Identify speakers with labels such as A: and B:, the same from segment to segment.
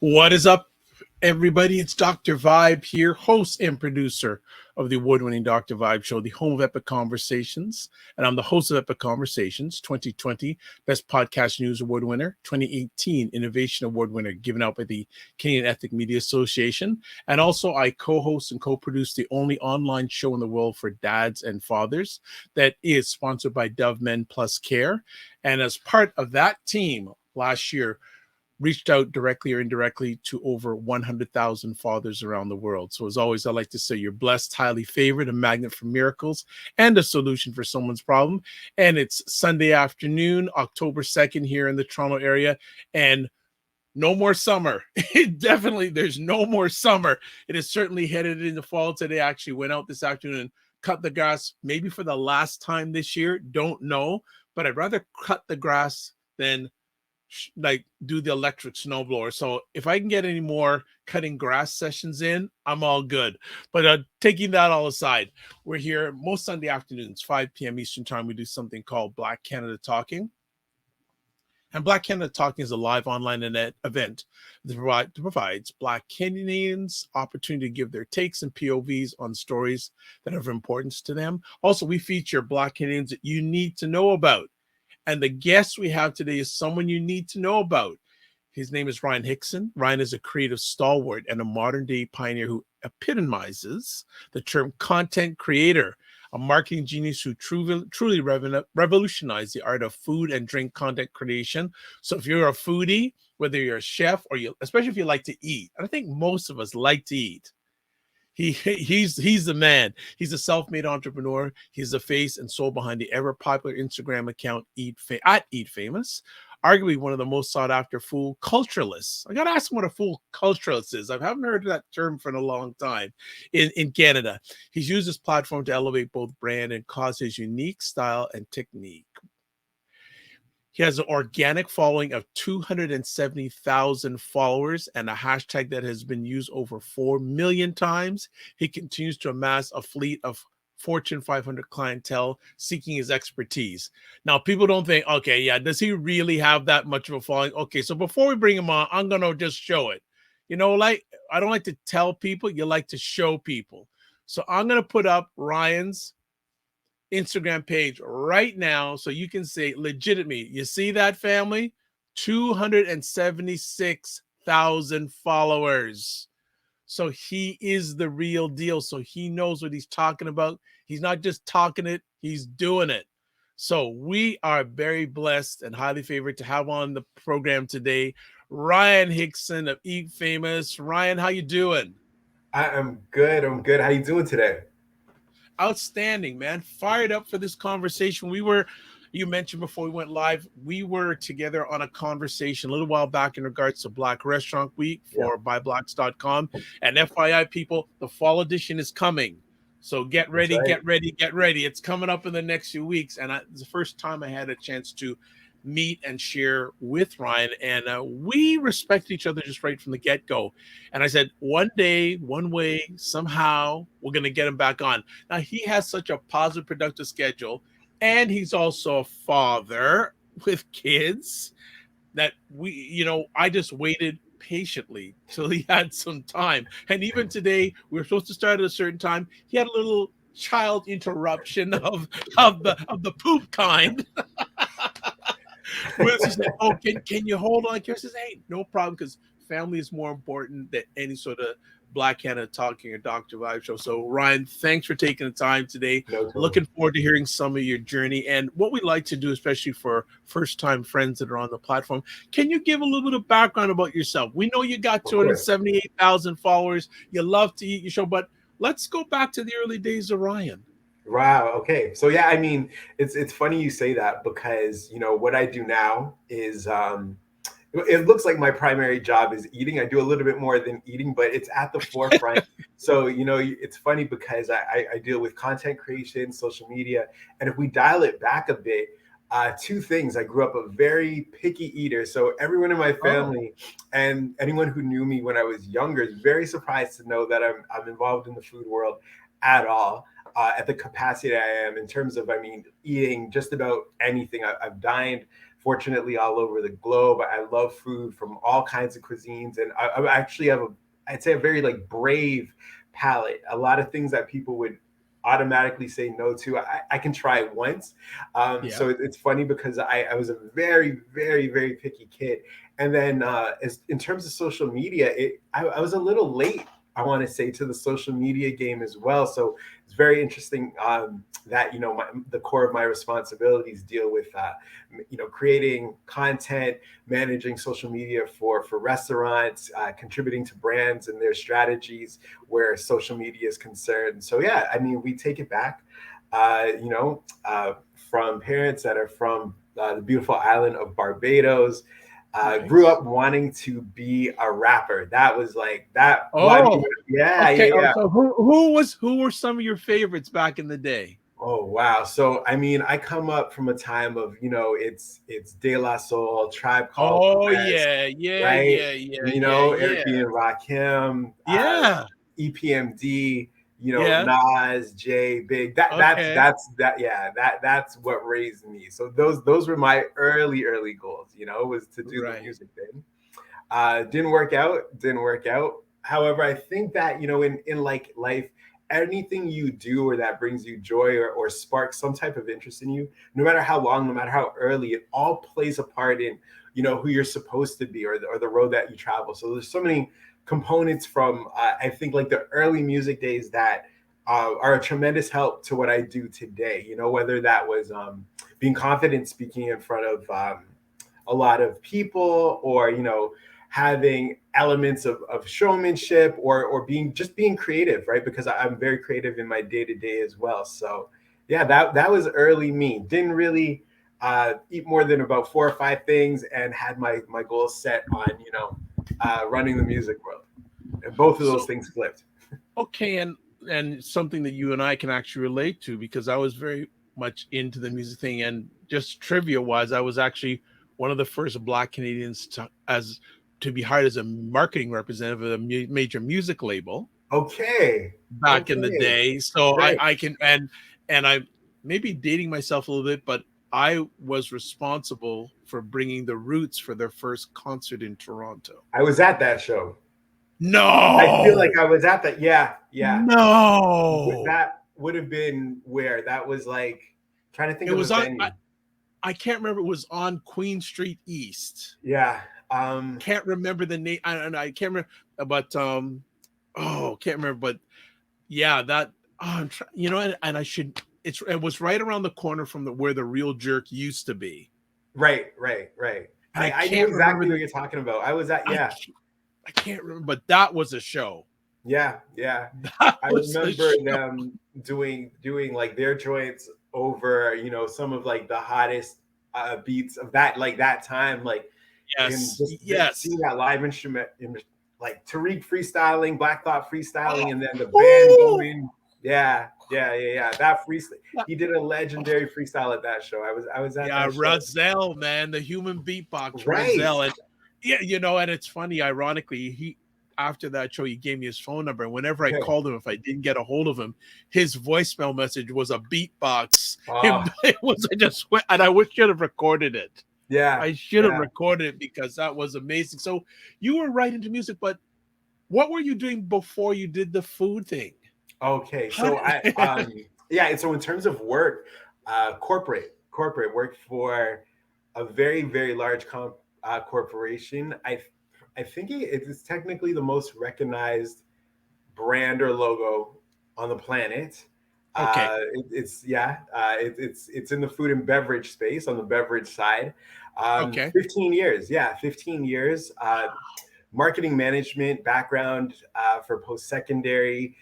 A: What is up, everybody? It's Dr. Vibe here, host and producer of the award-winning Dr. Vibe Show, the home of Epic Conversations. And I'm the host of Epic Conversations, 2020 Best Podcast News Award winner, 2018 Innovation Award winner, given out by the Canadian Ethnic Media Association. And also, I co-host and co-produce the only online show in the world for dads and fathers that is sponsored by Dove Men Plus Care. And as part of that team last year, reached out directly or indirectly to over 100,000 fathers around the world. So as always, I like to say you're blessed, highly favored, a magnet for miracles, and a solution for someone's problem. And it's Sunday afternoon, October 2nd here in the Toronto area. And no more summer. Definitely, there's no more summer. It is certainly headed into fall today. I actually went out this afternoon and cut the grass, maybe for the last time this year. Don't know. But I'd rather cut the grass than like do the electric snowblower. So if I can get any more cutting grass sessions in, I'm all good. But taking that all aside, we're here most Sunday afternoons, 5 p.m. Eastern time. We do something called Black Canada Talking. And Black Canada Talking is a live online event that provides Black Canadians opportunity to give their takes and POVs on stories that are of importance to them. Also, we feature Black Canadians that you need to know about. And the guest we have today is someone you need to know about. His name is Ryan Hinkson. Ryan is a creative stalwart and a modern day pioneer who epitomizes the term content creator, a marketing genius who truly revolutionized the art of food and drink content creation. So if you're a foodie, whether you're a chef or especially if you like to eat, and I think most of us like to eat, he's the man. He's a self-made entrepreneur. He's the face and soul behind the ever popular Instagram account Eat Famous, arguably one of the most sought after food culturalists. I gotta ask him what a food culturalist is. I haven't heard that term for a long time in Canada. He's used his platform to elevate both brand and cause his unique style and technique. He has an organic following of 270,000 followers and a hashtag that has been used over 4 million times. He continues to amass a fleet of Fortune 500 clientele seeking his expertise. Now, people don't think, okay, yeah, does he really have that much of a following? Okay, so before we bring him on, I'm going to just show it. You know, like, I don't like to tell people, you like to show people. So I'm going to put up Ryan's Instagram page right now so you can say legitimately, you see that, family? 276,000 followers. So he is the real deal. So he knows what he's talking about. He's not just talking it, he's doing it. So we are very blessed and highly favored to have on the program today Ryan Hinkson of Eat Famous. Ryan, how you doing?
B: I'm good. I'm good. How you doing today?
A: Outstanding, man. Fired up for this conversation. You mentioned before we went live, we were together on a conversation a little while back in regards to Black Restaurant Week
B: Yeah,
A: for buyblacks.com. And FYI, people, the fall edition is coming. So get
B: that's
A: ready,
B: right.
A: get ready, get ready. It's coming up in the next few weeks. And it's the first time I had a chance to meet and share with Ryan. And we respect each other just right from the get go. And I said, one day, one way, somehow, we're going to get him back on. Now, he has such a positive, productive schedule, and he's also a father with kids that I just waited patiently till he had some time. And even today, we were supposed to start at a certain time. He had a little child interruption of the poop kind. Where she said, "Oh, can you hold on?" Kira says, "Hey, no problem, because family is more important than any sort of Black Canada Talking or Dr. Vibe show." So, Ryan, thanks for taking the time today.
B: No, totally.
A: Looking forward to hearing some of your journey and what we like to do, especially for first-time friends that are on the platform. Can you give a little bit of background about yourself? We know you got
B: Of course.
A: 278,000 followers. You love to eat your show, but let's go back to the early days of Ryan.
B: Wow. Okay. So yeah, I mean, it's funny you say that because what I do now is it looks like my primary job is eating. I do a little bit more than eating, but it's at the forefront. So it's funny because I deal with content creation, social media, and if we dial it back a bit. Two things. I grew up a very picky eater. So everyone in my
A: Oh,
B: family and anyone who knew me when I was younger is very surprised to know that I'm involved in the food world at all. At the capacity I am in terms of, I mean, eating just about anything. I've dined fortunately all over the globe. I love food from all kinds of cuisines, and I actually have I'd say a very like brave palate. A lot of things that people would automatically say no to, I can try once.
A: Yeah.
B: So it's funny because I was a very, very, very picky kid. And then as in terms of social media, I was a little late, I want to say, to the social media game as well. So it's very interesting that, the core of my responsibilities deal with, creating content, managing social media for restaurants, contributing to brands and their strategies where social media is concerned. So yeah, I mean, we take it back, from parents that are from the beautiful island of Barbados. Grew
A: Nice.
B: up wanting to be a rapper. That was like that. Well, I mean,
A: Oh,
B: yeah,
A: okay.
B: yeah, yeah.
A: So who were some of your favorites back in the day?
B: Oh wow. So I mean, I come up from a time of, it's De La Soul, Tribe Called
A: Oh
B: Quest,
A: yeah, yeah,
B: right?
A: yeah, yeah, yeah,
B: Eric
A: yeah,
B: B. and Rakim,
A: yeah,
B: EPMD,
A: yeah.
B: Nas, Jay, Big.
A: Okay,
B: That's what raised me. So those were my early goals, was to do the
A: right.
B: music thing. Didn't work out. However, I think that, in like life, anything you do or that brings you joy, or sparks some type of interest in you, no matter how long, no matter how early, it all plays a part in, who you're supposed to be, or the road that you travel. So there's so many components from, I think, like the early music days that are a tremendous help to what I do today. Whether that was being confident speaking in front of a lot of people, or having elements of showmanship, or being creative, right? Because I'm very creative in my day to day as well. So yeah, that was early me. Didn't really eat more than about 4 or 5 things, and had my goals set on, running the music world. And both of those
A: So
B: things flipped.
A: okay, and something that you and I can actually relate to because I was very much into the music thing, and just trivia wise, I was actually one of the first Black Canadians to be hired as a marketing representative of a major music label
B: Okay.
A: back in the
B: Okay.
A: day. So
B: Right.
A: I can and I maybe dating myself a little bit, but I was responsible for bringing the Roots for their first concert in Toronto.
B: I was at that show. I feel like
A: No,
B: I was at that. Yeah, yeah.
A: no.
B: That would have been where that was like, trying to think
A: It
B: of the
A: was on.
B: venue.
A: I can't remember. It was on Queen Street East.
B: Yeah.
A: Can't remember the name. I can't remember, but oh, can't remember. But yeah, that I'm trying. And I should. It was right around the corner from where the Real Jerk used to be,
B: Right, right, right.
A: and I
B: I know
A: can't remember
B: exactly what
A: the.
B: you're talking about. I was at,
A: I
B: yeah,
A: can't, I can't remember, but that was a show.
B: yeah, yeah.
A: That
B: I
A: was a
B: remember
A: show.
B: them doing like their joints over, some of like the hottest beats of that time, like, and
A: Yes,
B: just seeing
A: yes.
B: that live instrument, like Tariq freestyling, Black Thought freestyling, and then the band
A: Oh,
B: going. Yeah, yeah, yeah, yeah. That freestyle, he did a legendary freestyle at that show. I was at
A: yeah,
B: that show.
A: Razel, man, the human beatbox,
B: Right.
A: Razel, and yeah, and it's funny. Ironically, he after that show, he gave me his phone number, and whenever I
B: Okay.
A: called him, if I didn't get a hold of him, his voicemail message was a beatbox.
B: Oh,
A: It was I just went, and I wish should have recorded it.
B: yeah,
A: I should have
B: yeah.
A: recorded it because that was amazing. So you were right into music, but what were you doing before you did the food thing?
B: Okay,
A: How
B: so
A: did,
B: yeah, and so in terms of work, corporate work for a very, very large corporation. I think it is technically the most recognized brand or logo on the planet.
A: okay,
B: It's in the food and beverage space, on the beverage side.
A: okay,
B: 15 years, yeah, 15 years. Marketing management background for post secondary,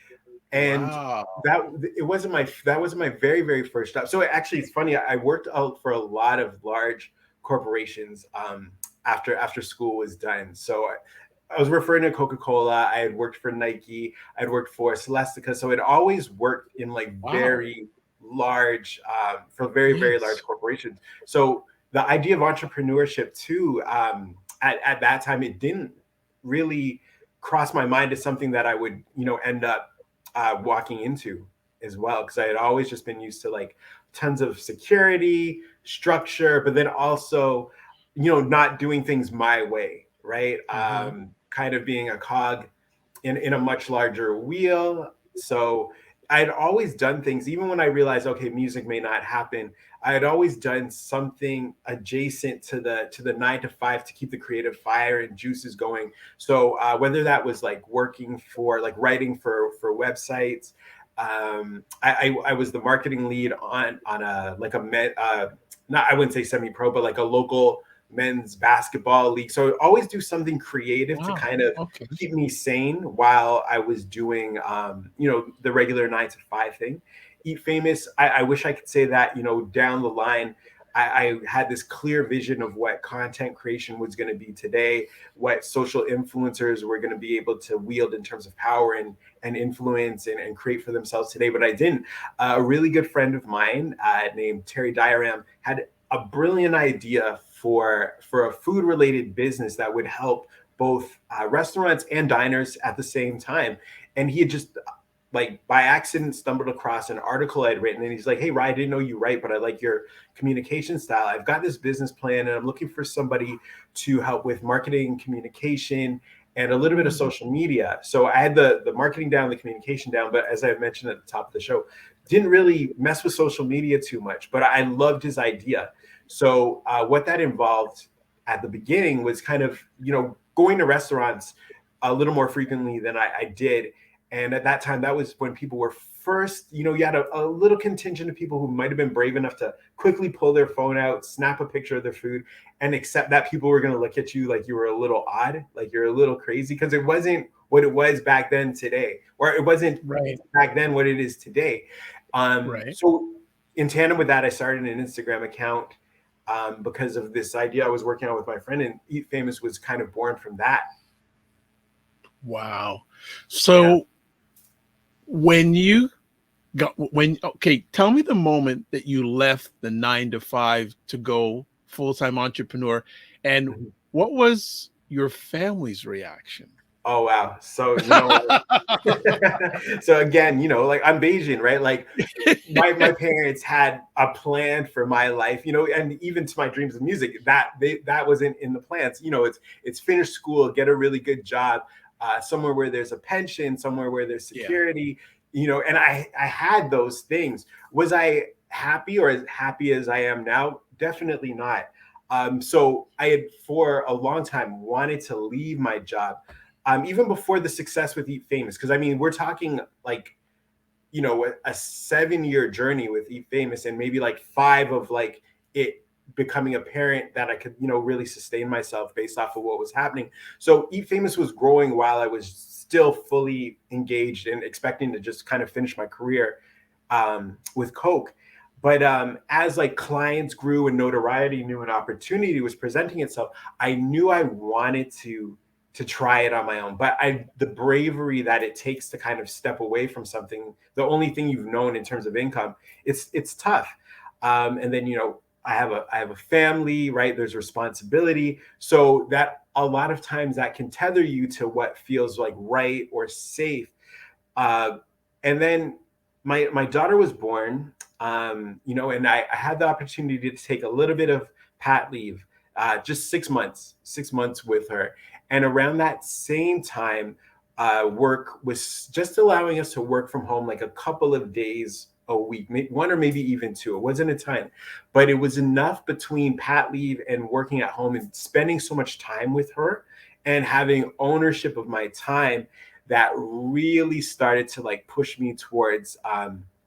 B: and
A: wow,
B: that wasn't my very, very first job. So actually, it's funny. I worked out for a lot of large corporations after school was done. So I was referring to Coca-Cola. I had worked for Nike. I'd worked for Celestica. So it always worked in like
A: wow,
B: very large, for very, very large
A: yes,
B: corporations. So the idea of entrepreneurship too, at that time, it didn't really cross my mind as something that I would, end up walking into as well. Because I had always just been used to like tons of security, structure, but then also not doing things my way, right?
A: Hmm.
B: Kind of being a cog in a much larger wheel. So I'd always done things, even when I realized, okay, music may not happen. I had always done something adjacent to the 9 to 5 to keep the creative fire and juices going. So whether that was like working for like writing for websites, I was the marketing lead on a like a not, I wouldn't say semi pro, but like a local men's basketball league. So I always do something creative to
A: Wow.
B: kind of
A: Okay.
B: keep me sane while I was doing, the regular 9 to 5 thing. Eat Famous. I wish I could say that, down the line, I had this clear vision of what content creation was going to be today, what social influencers were going to be able to wield in terms of power and influence and create for themselves today. But I didn't. A really good friend of mine named Terry Diaram had a brilliant idea for a food related business that would help both restaurants and diners at the same time. And he had just like by accident stumbled across an article I'd written, and he's like, "Hey, Ryan, I didn't know you write, but I like your communication style. I've got this business plan, and I'm looking for somebody to help with marketing, communication, and a little bit of
A: Mhm.
B: social media." So I had the marketing down, the communication down, but as I mentioned at the top of the show, didn't really mess with social media too much. But I loved his idea. So what that involved at the beginning was kind of going to restaurants a little more frequently than I did. And at that time, that was when people were first, you had a little contingent of people who might have been brave enough to quickly pull their phone out, snap a picture of their food, and accept that people were going to look at you like you were a little odd, like you're a little crazy, because it wasn't what it was back then today, or it wasn't
A: Right.
B: back then what it is today.
A: Right.
B: So in tandem with that, I started an Instagram account because of this idea I was working on with my friend, and Eat Famous was kind of born from that.
A: Wow.
B: Yeah.
A: So when you okay, tell me the moment that you left the 9 to 5 to go full-time entrepreneur, and
B: Mhm.
A: what was your family's reaction?
B: Oh wow. So so again, like I'm Bayesian, right? Like my parents had a plan for my life, and even to my dreams of music, that wasn't in the plans. It's finish school, get a really good job, somewhere where there's a pension, somewhere where there's
A: Yeah.
B: security, and I had those things. Was I happy or as happy as I am now? Definitely not. So I had for a long time wanted to leave my job, even before the success with Eat Famous, because I mean we're talking like a 7 year journey with Eat Famous, and maybe like 5 of like it becoming apparent that I could, really sustain myself based off of what was happening. So Eat Famous was growing while I was still fully engaged and expecting to just kind of finish my career with Coke. But as like clients grew and notoriety, new an opportunity was presenting itself, I knew I wanted to try it on my own. But the bravery that it takes to kind of step away from something, the only thing you've known in terms of income, it's tough. And then I have a family, right? There's responsibility, so that a lot of times that can tether you to what feels like right or safe. Uh, and then my daughter was born, and I had the opportunity to take a little bit of pat leave, just 6 months with her. And around that same time, work was just allowing us to work from home like a couple of days a week, maybe one or maybe even two. It wasn't a ton, but it was enough between pat leave and working at home and spending so much time with her and having ownership of my time that really started to like push me towards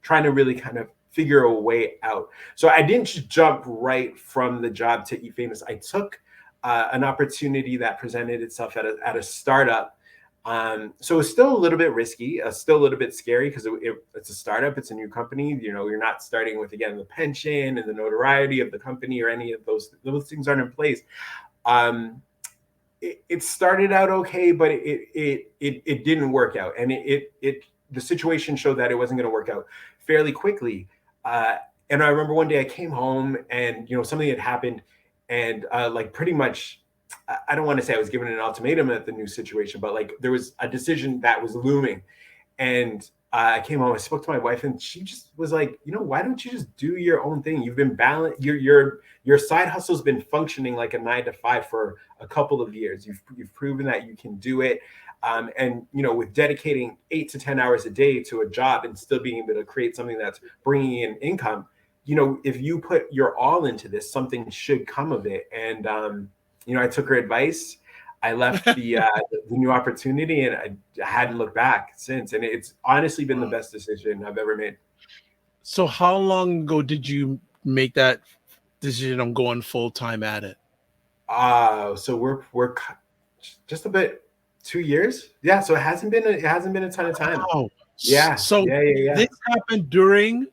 B: trying to really kind of figure a way out. So I didn't just jump right from the job to Eat Famous. I took an opportunity that presented itself at a startup. So it's still a little bit risky, still a little bit scary because it's a startup, it's a new company. You're not starting with again the pension and the notoriety of the company or any of those things aren't in place. Um, it started out okay, but it didn't work out, and the situation showed that it wasn't going to work out fairly quickly. Uh, and I remember one day I came home, and something had happened, and like pretty much, I don't want to say I was given an ultimatum at the new situation, but like there was a decision that was looming, and I came home, I spoke to my wife, and she just was like, why don't you just do your own thing? You've been balanced. Your side hustle's been functioning like a 9 to 5 for a couple of years. You've proven that you can do it. And with dedicating 8 to 10 hours a day to a job and still being able to create something that's bringing in income, if you put your all into this, something should come of it. And I took her advice. I left the new opportunity, and I hadn't looked back since. And it's honestly been the
A: Wow.
B: best decision I've ever made.
A: So how long ago did you make that decision on going full time at it?
B: So we're just a bit 2 years. Yeah. So it hasn't been a ton of time.
A: Wow.
B: Yeah.
A: So
B: Yeah. Yeah. Yeah.
A: this happened during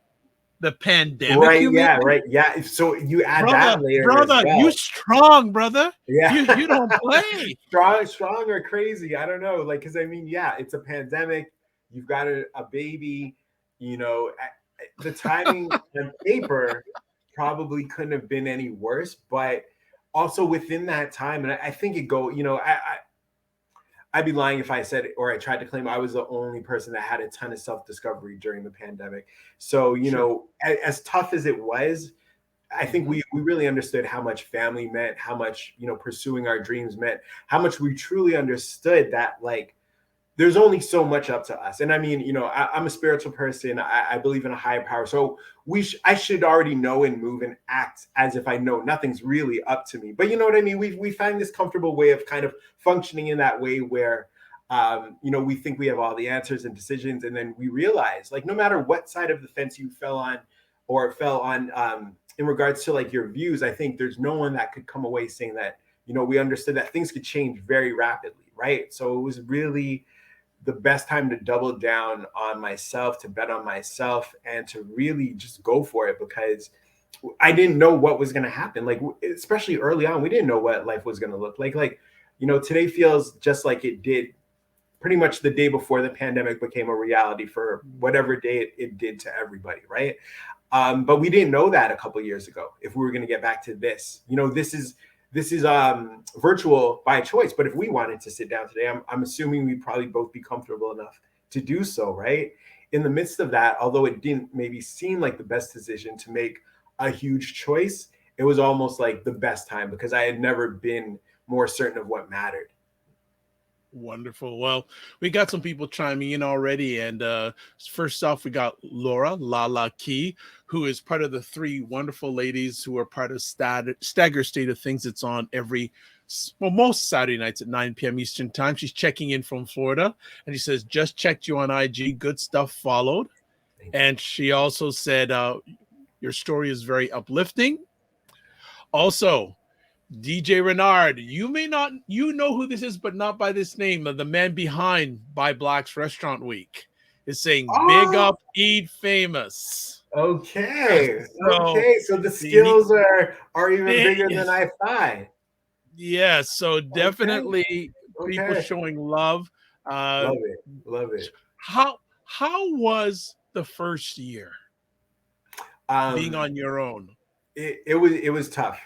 A: the pandemic,
B: Right.
A: you mean?
B: Yeah. Right. Yeah. So you add
A: Brother,
B: that layer as
A: brother, you
B: well.
A: strong, brother.
B: Yeah.
A: You don't play.
B: strong or crazy. I don't know. Like, because I mean, yeah, it's a pandemic. You've got a baby. The timing on paper probably couldn't have been any worse, but also within that time, and I think it go. I'd be lying if I said or I tried to claim I was the only person that had a ton of self discovery during the pandemic. So
A: Sure.
B: as tough as it was, I think
A: Hmm.
B: we really understood how much family meant, how much pursuing our dreams meant, how much we truly understood that like there's only so much up to us. And I mean, I'm a spiritual person. I believe in a higher power. So I should already know and move and act as if I know nothing's really up to me. But you know what I mean? We find this comfortable way of kind of functioning in that way where, we think we have all the answers and decisions. And then we realize like, no matter what side of the fence you fell on or fell on, in regards to like your views, I think there's no one that could come away saying that, we understood that things could change very rapidly. Right. So it was really, the best time to double down on myself, to bet on myself, and to really just go for it because I didn't know what was going to happen. Like, especially early on, we didn't know what life was going to look like. Like, today feels just like it did pretty much the day before the pandemic became a reality for whatever day it did to everybody, right? But we didn't know that a couple years ago if we were going to get back to this. This is virtual by choice. But if we wanted to sit down today, I'm assuming we'd probably both be comfortable enough to do so, right? In the midst of that, although it didn't maybe seem like the best decision to make a huge choice, it was almost like the best time because I had never been more certain of what mattered.
A: Wonderful. Well, we got some people chiming in already. And first off, we got Laura, Lala Key, who is part of the three wonderful ladies who are part of Stagger State of Things. It's on most Saturday nights at 9 p.m. Eastern Time. She's checking in from Florida. And she says, just checked you on IG. Good stuff followed.
B: Thank you.
A: And she also said, your story is very uplifting. Also, DJ Renard, you know who this is, but not by this name. The man behind By Black's Restaurant Week is saying, "Big
B: Oh,
A: up, Eat Famous."
B: okay.
A: So,
B: Okay. So the
A: he,
B: skills are even bigger than I thought.
A: yeah, so
B: Okay.
A: definitely people
B: Okay.
A: showing love. Uh,
B: Love it. Love it.
A: how was the first year being
B: Um,
A: on your own?
B: it was tough,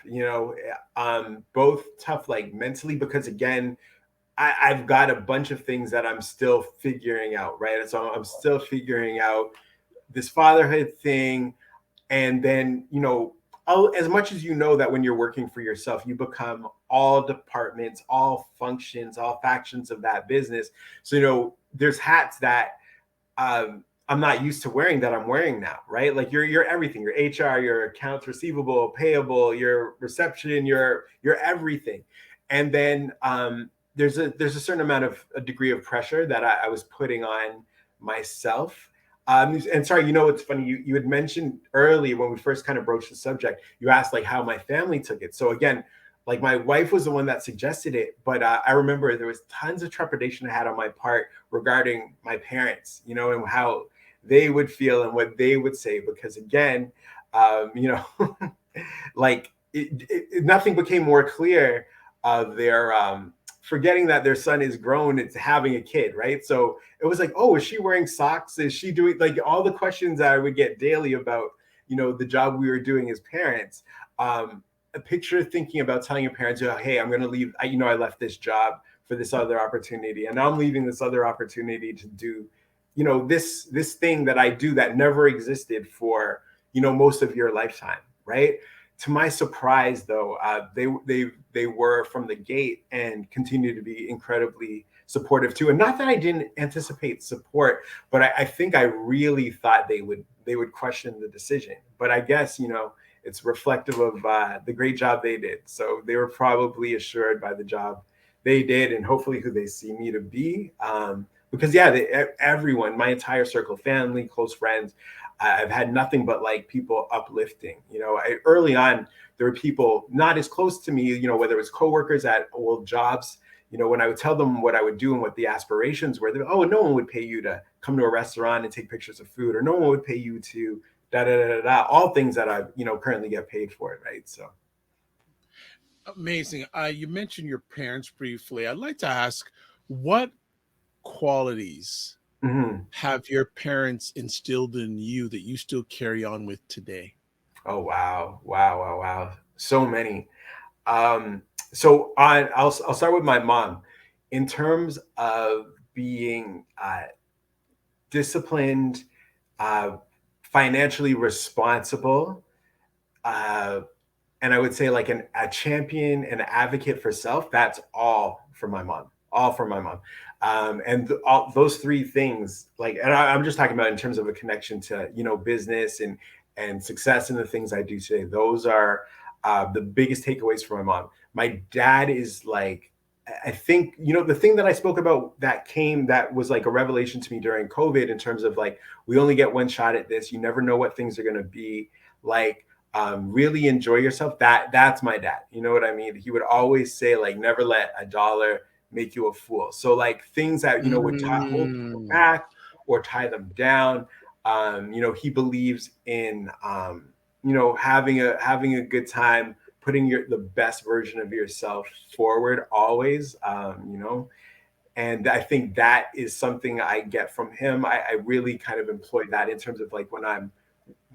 B: both tough like mentally because again, I've got a bunch of things that I'm still figuring out, right? And so I'm still figuring out this fatherhood thing, and then as much as that when you're working for yourself, you become all departments, all functions, all factions of that business. So there's hats that I'm not used to wearing that I'm wearing now, right? Like you're everything. Your HR, your accounts receivable, payable, your reception, your everything. And then there's a certain amount of a degree of pressure that I was putting on myself. And sorry, it's funny. You had mentioned earlier when we first kind of broached the subject, you asked like how my family took it. So again, like my wife was the one that suggested it, but I remember there was tons of trepidation I had on my part regarding my parents, and how they would feel and what they would say, because again, like nothing became more clear of their forgetting that their son is grown, it's having a kid, right? So it was like, oh, is she wearing socks, is she doing, like, all the questions that I would get daily about the job we were doing as parents. A picture of thinking about telling your parents, oh, hey, I'm going to leave, I left this job for this other opportunity, and I'm leaving this other opportunity to do this thing that I do that never existed for most of your lifetime, right? To my surprise, though, they were from the gate and continue to be incredibly supportive too. And not that I didn't anticipate support, but I think I really thought they would question the decision. But I guess it's reflective of the great job they did. So they were probably assured by the job they did, and hopefully who they see me to be. Because yeah, everyone, my entire circle, family, close friends, I've had nothing but like people uplifting. Early on, there were people not as close to me, whether it was coworkers at old jobs. When I would tell them what I would do and what the aspirations were, oh, no one would pay you to come to a restaurant and take pictures of food, or no one would pay you to da da da da da. All things that I, currently get paid for, right? So.
A: Amazing. You mentioned your parents briefly. I'd like to ask, what qualities
B: Mhm.
A: have your parents instilled in you that you still carry on with today?
B: Oh wow, wow, wow, wow. So many. Um, I'll start with my mom. In terms of being disciplined, uh, financially responsible, uh, and I would say like a champion and advocate for self. That's all from my mom. All from my mom. All those three things, like, and I'm just talking about in terms of a connection to business and success and the things I do today. Those are the biggest takeaways from my mom. My dad is like, I think the thing that I spoke about that was like a revelation to me during COVID, in terms of like, we only get one shot at this. You never know what things are going to be like. Really enjoy yourself. That's my dad. You know what I mean? He would always say like, never let a dollar make you a fool. So like things that would hold people
A: Mm.
B: back or tie them down. He believes in having a good time, putting the best version of yourself forward always. And I think that is something I get from him. I really kind of employ that in terms of like when I'm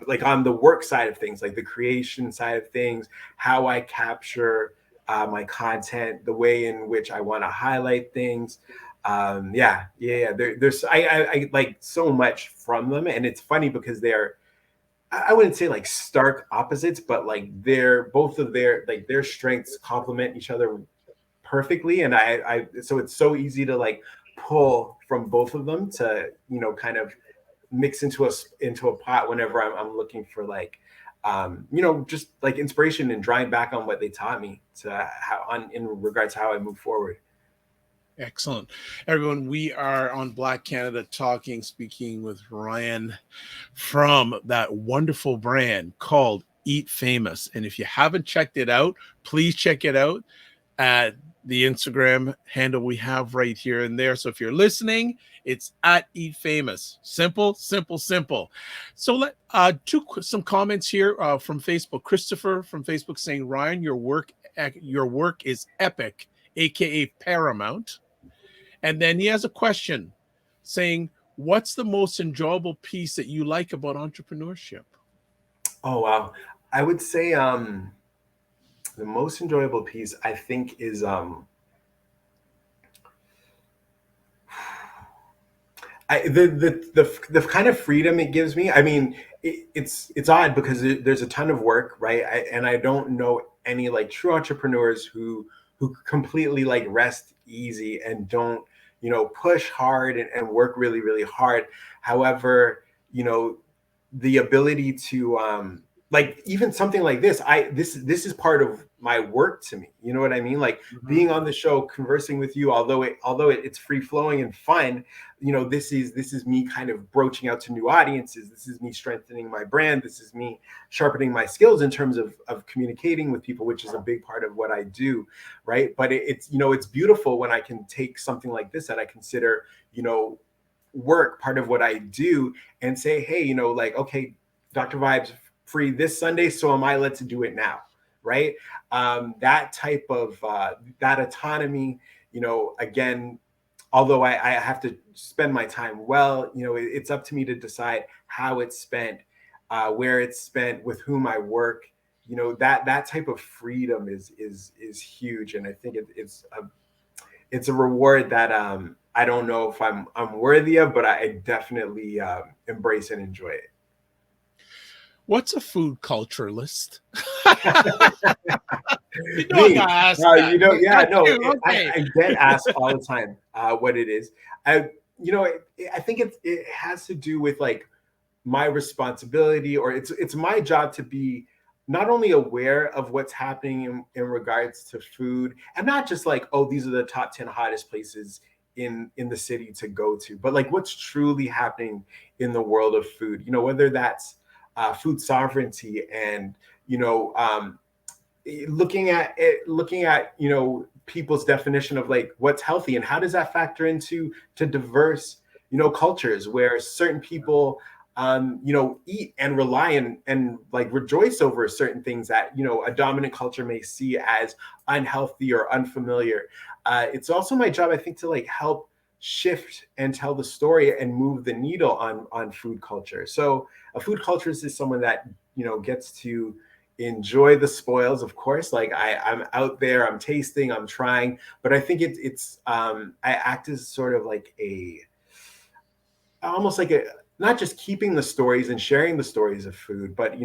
B: like on the work side of things, like the creation side of things, how I capture my content, the way in which I want to highlight things. Yeah. There's I like so much from them, and it's funny because they're, I wouldn't say like stark opposites, but like they're both of their strengths complement each other perfectly, and so it's so easy to like pull from both of them to kind of mix into a pot whenever I'm looking for like just like inspiration and drawing back on what they taught me to how on in regards to how I move forward.
A: Excellent. Everyone, we are on Black Canada Talking, speaking with Ryan from that wonderful brand called Eat Famous. And if you haven't checked it out, please check it out at the Instagram handle we have right here and there. So if you're listening, it's at Eat Famous. Simple, simple, simple. So let some comments here from Facebook. Christopher from Facebook saying, Ryan, your work is epic, aka paramount. And then he has a question saying, what's the most enjoyable piece that you like about entrepreneurship?
B: Oh wow, I would say the most enjoyable piece I think is the kind of freedom it gives me. I mean, it's odd because there's a ton of work, right? And I don't know any like true entrepreneurs who completely like rest easy and don't push hard and work really really hard. However, you know the ability to like even something like this, this is part of my work to me. You know what I mean? Like
A: Mhm.
B: being on the show, conversing with you, it's free flowing and fun. This is me kind of broaching out to new audiences. This is me strengthening my brand. This is me sharpening my skills in terms of communicating with people, which is a big part of what I do, right? But it's beautiful when I can take something like this that I consider work, part of what I do, and say, hey, like, okay, Dr. Vibes free this Sunday, so am I. Let's do it now, right? That type of that autonomy, again, although I have to spend my time well, it's up to me to decide how it's spent, where it's spent, with whom I work. That type of freedom is huge, and I think it's a reward that I don't know if I'm worthy of, but I definitely embrace and enjoy it.
A: What's a food culturalist? You know I
B: Me,
A: gotta ask that.
B: yeah,
A: That's
B: no,
A: you. Okay.
B: I get asked all the time what it is. I, I think it has to do with like my responsibility, or it's my job to be not only aware of what's happening in regards to food, and not just like, oh, these are the top 10 hottest places in the city to go to, but like what's truly happening in the world of food, whether that's food sovereignty, and you know um, looking at people's definition of like what's healthy, and how does that factor into to diverse cultures where certain people eat and rely and like rejoice over certain things that a dominant culture may see as unhealthy or unfamiliar. It's also my job, I think, to like help shift and tell the story and move the needle on food culture. So a food culturist is someone that gets to enjoy the spoils, of course. Like I'm out there, I'm tasting, I'm trying, but I think it's I act as sort of like a almost like a not just keeping the stories and sharing the stories of food, but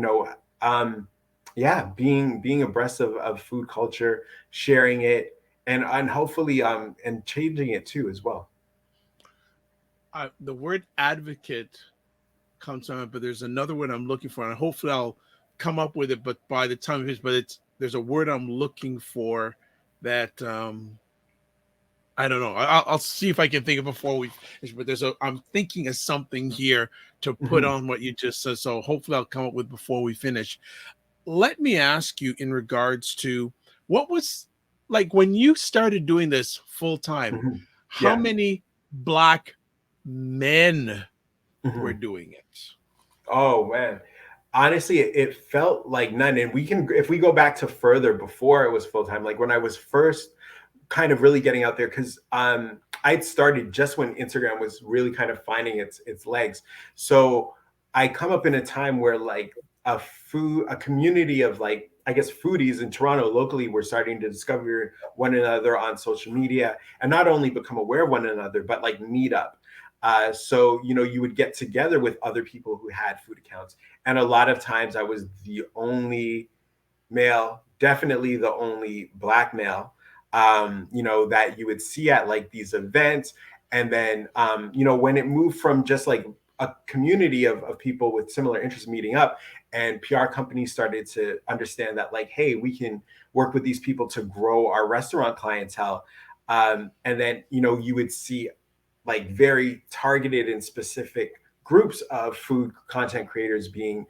B: um yeah, being abreast of food culture, sharing it, and hopefully and changing it too as well.
A: The word advocate comes on, but there's another word I'm looking for, and hopefully I'll come up with it. But by the time it's, but it's there's a word I'm looking for that I don't know. I'll see if I can think of before we finish. But I'm thinking of something here to put
B: Mhm,
A: on what you just said. So hopefully I'll come up with before we finish. Let me ask you in regards to what was like when you started doing this full time.
B: mhm.
A: How
B: Yeah.
A: many black men were
B: Mhm.
A: doing it?
B: Oh man, honestly, it felt like none. And we can, if we go back to further before it was full time, like when I was first kind of really getting out there, because I'd started just when Instagram was really kind of finding its legs. So I come up in a time where like a community of like, I guess, foodies in Toronto locally were starting to discover one another on social media, and not only become aware of one another, but like meet up. So you would get together with other people who had food accounts, and a lot of times I was the only male, definitely the only black male, that you would see at like these events. And then, when it moved from just like a community of people with similar interests meeting up, and PR companies started to understand that, like, hey, we can work with these people to grow our restaurant clientele. And then, you would see like very targeted and specific groups of food content creators being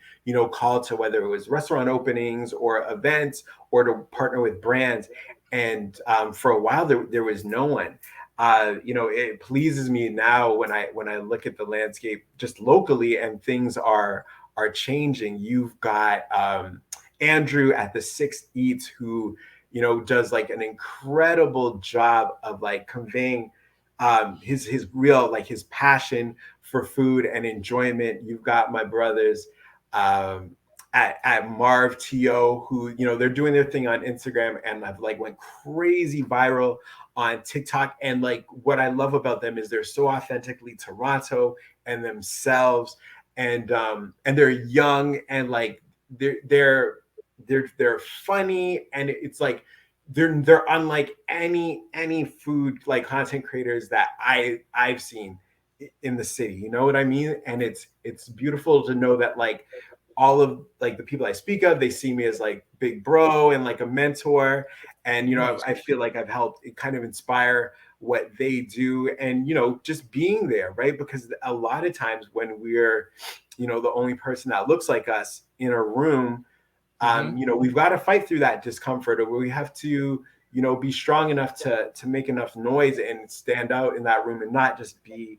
B: called to, whether it was restaurant openings or events, or to partner with brands. And for a while there was no one. It pleases me now when I look at the landscape just locally, and things are changing. You've got Andrew at the Sixth Eats, who does like an incredible job of like conveying his real, like, his passion for food and enjoyment. You've got my brothers um, at Marv To, who they're doing their thing on Instagram, and I've like went crazy viral on TikTok. And like what I love about them is they're so authentically Toronto and themselves, and they're young, and like they're funny, and it's like they're unlike any food like content creators that I've seen in the city. You know what I mean? And it's beautiful to know that like all of like the people I speak of, they see me as like big bro and like a mentor. And
A: Nice.
B: I feel like I've helped kind of inspire what they do, and just being there, right? Because a lot of times when we're the only person that looks like us in a room,
A: Mm-hmm.
B: we've got to fight through that discomfort, or we have to, be strong enough to make enough noise and stand out in that room, and not just be,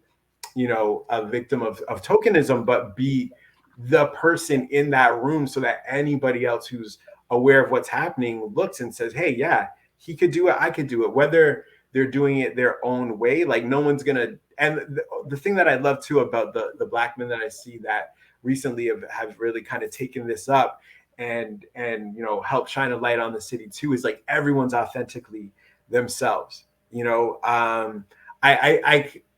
B: a victim of tokenism, but be the person in that room, so that anybody else who's aware of what's happening looks and says, hey, yeah, he could do it, I could do it, whether they're doing it their own way. Like no one's gonna. And the thing that I love too about the black men that I see that recently have really kind of taken this up and help shine a light on the city too, is like everyone's authentically themselves.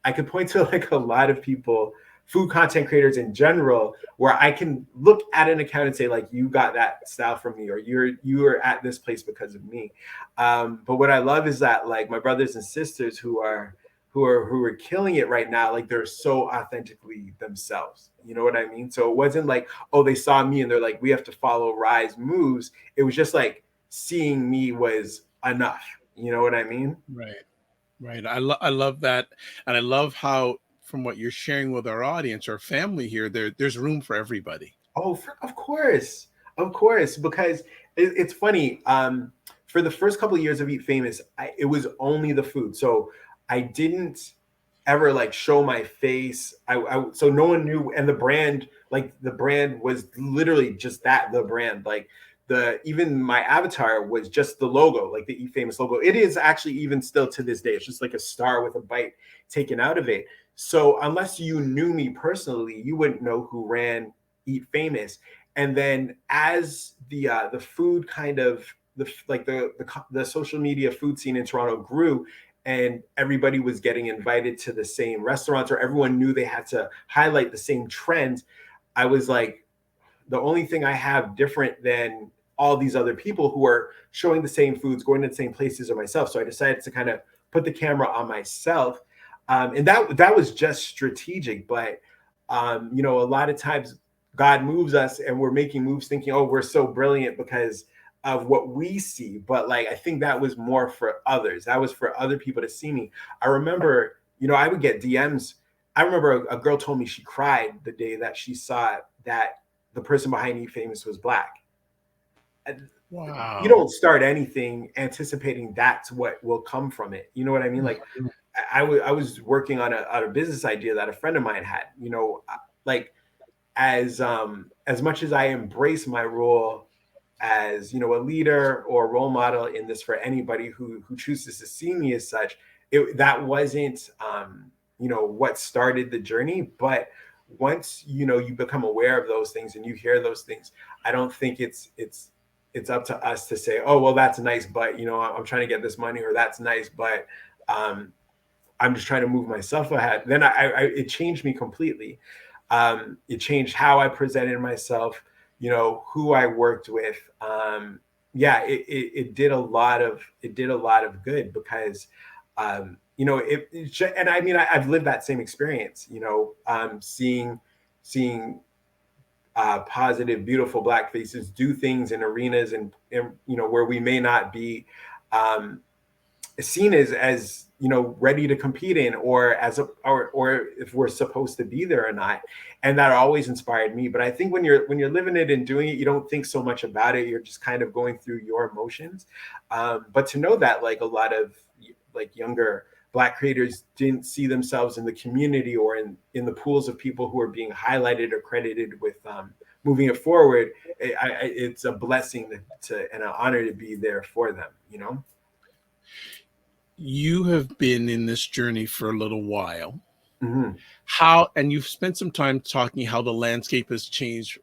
B: I could point to like a lot of people, food content creators in general, where I can look at an account and say like, you got that style from me, or you are at this place because of me. But what I love is that like my brothers and sisters who are killing it right now, like they're so authentically themselves. You know what I mean? So it wasn't like, oh, they saw me and they're like, we have to follow Rise moves. It was just like seeing me was enough. You know what I mean?
A: Right. Right. I love that. And I love how, from what you're sharing with our audience, our family here, there's room for everybody.
B: Oh, of course, because it's funny. For the first couple of years of Eat Famous, it was only the food, so I didn't ever like show my face. So no one knew, and the brand was literally just that, the brand, like the even my avatar was just the logo, like the Eat Famous logo. It is actually even still to this day. It's just like a star with a bite taken out of it. So unless you knew me personally, you wouldn't know who ran Eat Famous. And then as the food kind of the social media food scene in Toronto grew, and everybody was getting invited to the same restaurants, or everyone knew they had to highlight the same trends, I was like, the only thing I have different than all these other people who are showing the same foods, going to the same places, are myself. So I decided to kind of put the camera on myself, and that was just strategic. But a lot of times God moves us, and we're making moves thinking, oh, we're so brilliant because of what we see. But like, I think that was more for others. That was for other people to see me. I remember, I would get DMs. I remember a girl told me she cried the day that she saw that the person behind Eat Famous was black. You
A: Wow.
B: don't start anything anticipating that's what will come from it. You know what I mean? Like I was working on a business idea that a friend of mine had, like as much as I embrace my role as a leader or role model in this for anybody who chooses to see me as such, that wasn't what started the journey. But once you become aware of those things and you hear those things, I don't think it's up to us to say, oh well, that's nice, but I'm trying to get this money, or that's nice, but um I'm just trying to move myself ahead. Then it changed me completely. It changed how I presented myself, who I worked with. Yeah, it did a lot of good because, and I mean, I've lived that same experience, seeing positive, beautiful Black faces do things in arenas and where we may not be um, seen as ready to compete in, or or if we're supposed to be there or not. And that always inspired me. But I think when you're living it and doing it, you don't think so much about it. You're just kind of going through your emotions. But to know that like a lot of like younger Black creators didn't see themselves in the community or in the pools of people who are being highlighted or credited with moving it forward, it's a blessing to and an honor to be there for them.
A: You have been in this journey for a little while.
B: Mm-hmm.
A: How, and you've spent some time talking how the landscape has changed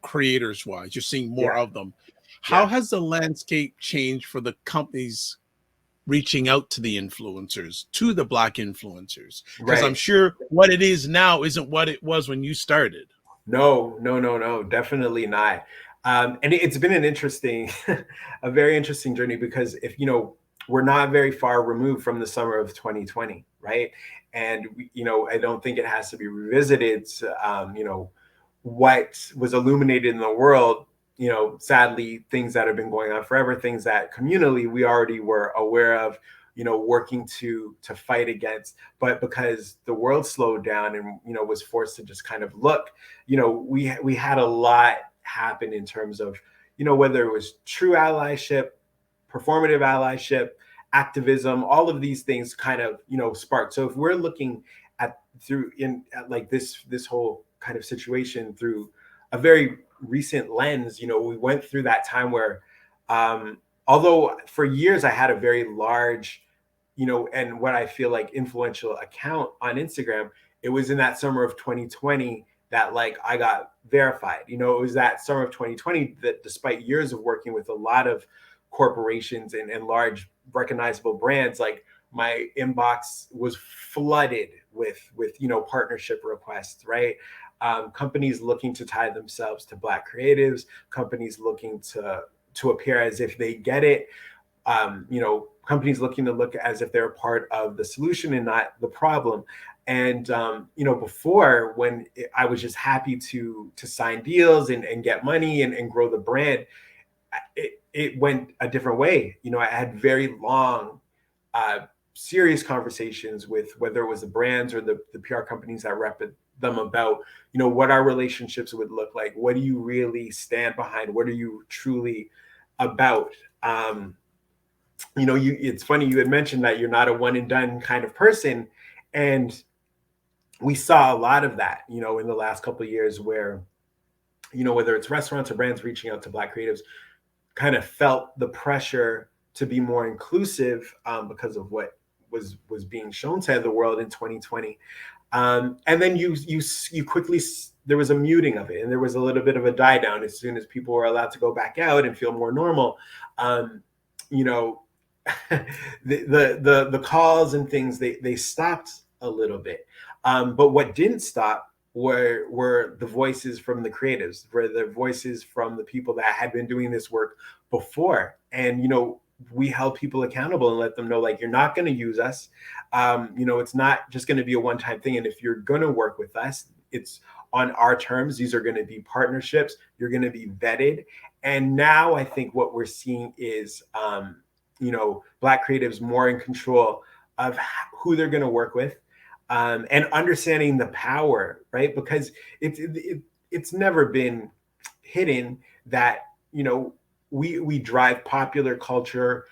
A: creators wise. You're seeing more
B: Yeah,
A: of them. How
B: yeah,
A: has the landscape changed for the companies reaching out to the influencers, to the Black influencers? Because I'm
B: right.
A: sure what it is now isn't what it was when you started.
B: No, no, no, no, definitely not. And it's been an interesting, a very interesting journey because if we're not very far removed from the summer of 2020, right? And I don't think it has to be revisited. What was illuminated in the world. Sadly, things that have been going on forever, things that communally we already were aware of. Working to fight against, but because the world slowed down and was forced to just kind of look, we had a lot happen in terms of whether it was true allyship, performative allyship, activism, all of these things kind of sparked. So if we're looking at through in at like this whole kind of situation through a very recent lens, we went through that time where although for years I had a very large and what I feel like influential account on Instagram, it was in that summer of 2020 that like I got verified. It was that summer of 2020 that despite years of working with a lot of corporations and large recognizable brands, like my inbox was flooded with partnership requests, right? Companies looking to tie themselves to Black creatives, companies looking to appear as if they get it, companies looking to look as if they're part of the solution and not the problem. And before, when I was just happy to sign deals and get money and grow the brand, it went a different way. I had very long, uh, serious conversations with whether it was the brands or the PR companies that rep them about, what our relationships would look like. What do you really stand behind? What are you truly about? It's funny, you had mentioned that you're not a one and done kind of person, and we saw a lot of that, in the last couple of years, where whether it's restaurants or brands reaching out to Black creatives, kind of felt the pressure to be more inclusive, because of what was being shown to the world in 2020. And then you quickly, there was a muting of it, and there was a little bit of a die down as soon as people were allowed to go back out and feel more normal. You know, the calls and things, they stopped a little bit, but what didn't stop were the voices from the creatives, were the voices from the people that had been doing this work before. And we held people accountable and let them know, like, you're not going to use us. It's not just going to be a one-time thing, and if you're going to work with us, it's on our terms. These are going to be partnerships. You're going to be vetted. And now I think what we're seeing is Black creatives more in control of who they're going to work with, and understanding the power, right? Because it's never been hidden that we drive popular culture.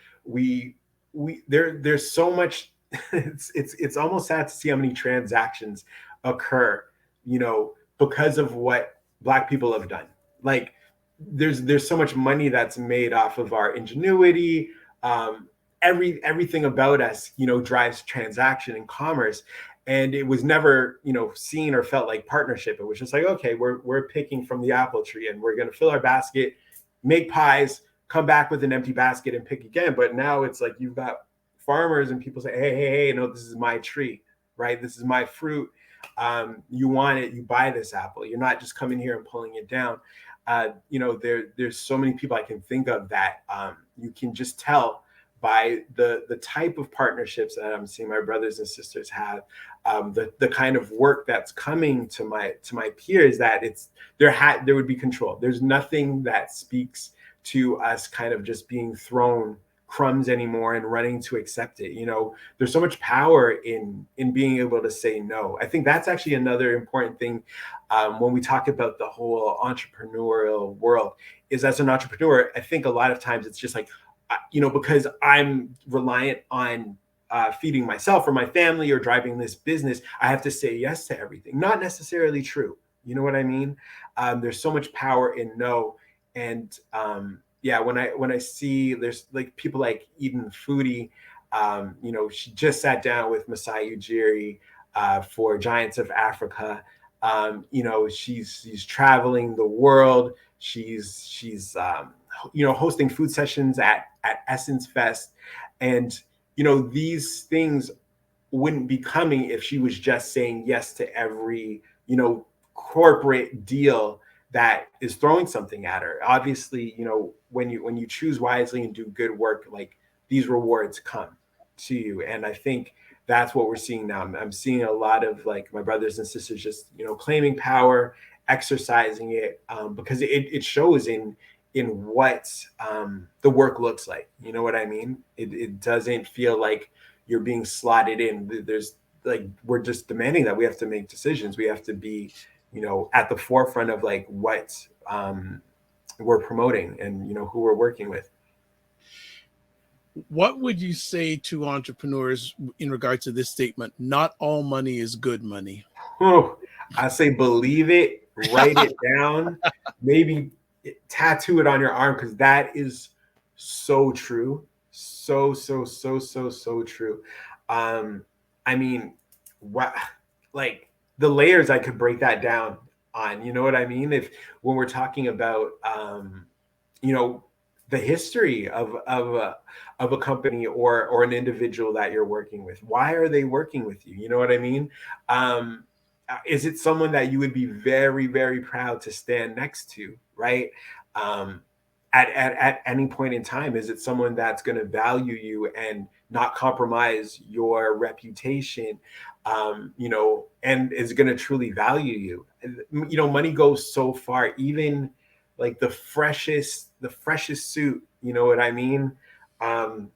B: There's so much. It's almost sad to see how many transactions occur, because of what Black people have done. Like, there's so much money that's made off of our ingenuity. Everything about us, drives transaction and commerce. And it was never, seen or felt like partnership. It was just like, okay, we're picking from the apple tree, and we're going to fill our basket, make pies, come back with an empty basket and pick again. But now it's like you've got farmers and people say, hey, no, this is my tree, right? This is my fruit. You want it, you buy this apple. You're not just coming here and pulling it down. There's so many people I can think of that, you can just tell by the type of partnerships that I'm seeing my brothers and sisters have, the kind of work that's coming to my peers, that there would be control. There's nothing that speaks to us kind of just being thrown crumbs anymore and running to accept it. There's so much power in being able to say no. I think that's actually another important thing, when we talk about the whole entrepreneurial world, is, as an entrepreneur, I think a lot of times it's just like, because I'm reliant on feeding myself or my family or driving this business, I have to say yes to everything. Not necessarily true. You know what I mean? There's so much power in no. And when I see, there's like people like Eden Foodie, she just sat down with Masai Ujiri for Giants of Africa. She's traveling the world. She's hosting food sessions at Essence Fest. And these things wouldn't be coming if she was just saying yes to every corporate deal that is throwing something at her. Obviously, when you choose wisely and do good work, like, these rewards come to you. And I think that's what we're seeing now. I'm seeing a lot of, like, my brothers and sisters just claiming power, exercising it, because it shows in what the work looks like. You know what I mean? It doesn't feel like you're being slotted in. There's, like, we're just demanding that we have to make decisions. We have to be at the forefront of, like, what we're promoting and who we're working with.
A: What would you say to entrepreneurs in regards to this statement? Not all money is good money.
B: Oh, I say believe it, write it down, maybe tattoo it on your arm, because that is so true. So true. I mean, what, like, the layers I could break that down on, you know what I mean? If, when we're talking about, you know, the history of a company or an individual that you're working with. Why are they working with you? You know what I mean? Um, is it someone that you would be very, very proud to stand next to, right? Um, at any point in time, is it someone that's going to value you and not compromise your reputation, and is going to truly value you? Money goes so far. Even like the freshest suit, you know what I mean, um,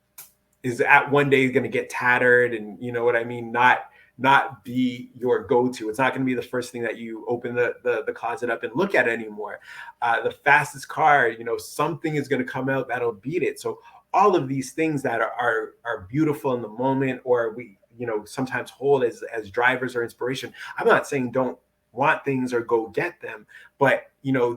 B: is at one day going to get tattered, and you know what I mean, not be your go-to. It's not going to be the first thing that you open the closet up and look at anymore. The fastest car, something is going to come out that'll beat it. So all of these things that are beautiful in the moment, or we sometimes hold as drivers or inspiration. I'm not saying don't want things or go get them, but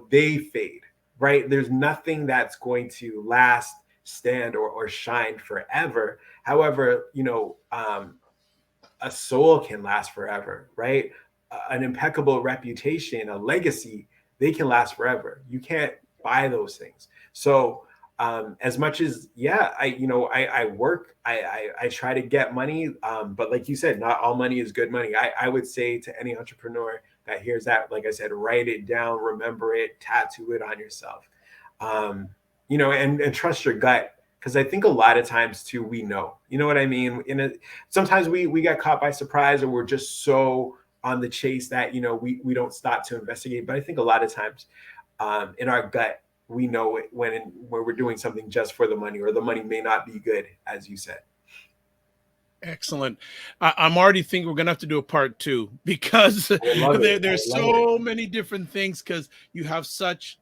B: they fade, right? There's nothing that's going to last, stand, or shine forever. However, a soul can last forever, right? An impeccable reputation, a legacy, they can last forever. You can't buy those things. So, as much as, yeah, I work, I try to get money, but like you said, not all money is good money. I would say to any entrepreneur that hears that, like I said, write it down, remember it, tattoo it on yourself, and trust your gut, because I think a lot of times too, we know, you know what I mean? Sometimes we get caught by surprise, or we're just so on the chase that we don't stop to investigate. But I think a lot of times, in our gut, we know it when we're doing something just for the money, or the money may not be good, as you said.
A: Excellent. I'm already thinking we're gonna have to do a part two because
B: I love it. I
A: there's
B: love it.
A: so many different things because you have such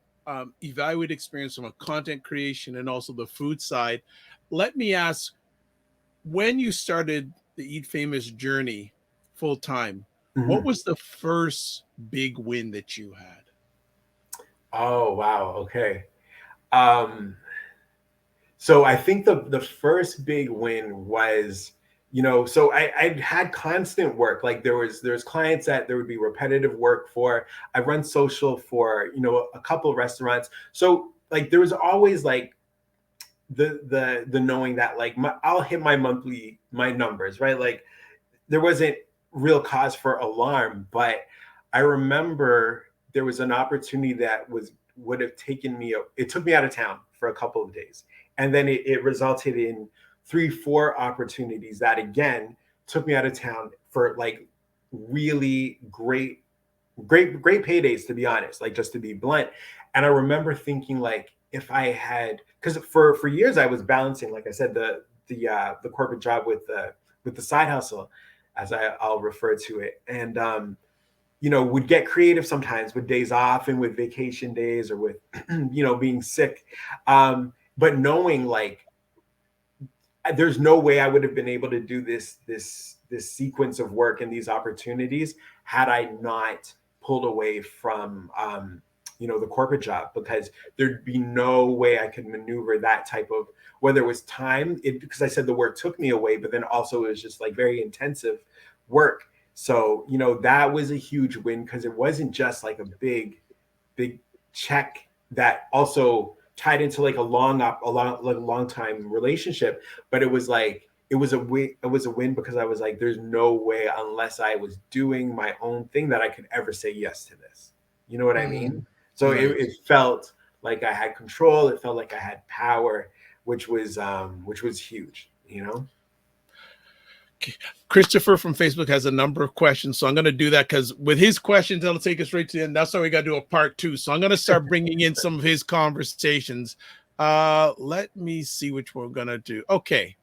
A: evaluated experience from a content creation and also the food side. Let me ask, when you started the Eat Famous journey full time, what
B: Mhm.
A: was the first big win that you had?
B: Oh wow. Okay. Um, So I think the first big win was, so I had constant work. Like there's clients that there would be repetitive work for. I run social for, a couple of restaurants. So like there was always like the knowing that like I'll hit my numbers, right? Like there wasn't real cause for alarm, but I remember there was an opportunity that would have taken me. It took me out of town for a couple of days, and then it resulted in 3, 4 opportunities that again took me out of town for like really great paydays, to be honest, like just to be blunt. And I remember thinking like, if I had, because for years I was balancing, like I said, the corporate job with the side hustle, as I'll refer to it. And would get creative sometimes with days off and with vacation days, or with being sick, but knowing like there's no way I would have been able to do this sequence of work and these opportunities had I not pulled away from the corporate job, because there'd be no way I could maneuver that type of, whether it was time, because I said the work took me away, but then also it was just like very intensive work. So that was a huge win, because it wasn't just like a big check that also tied into like a long time relationship, but it was like it was a win because I was like, there's no way, unless I was doing my own thing, that I could ever say yes to this. You know what I mean?
A: Mm,
B: So it
A: nice.
B: felt like I had control. It felt like I had power, which was huge.
A: Christopher from Facebook has a number of questions, so I'm going to do that because with his questions, that'll take us right to the end. That's why we got to do a part two. So I'm going to start bringing in some of his conversations. Let me see which we're going to do. Okay.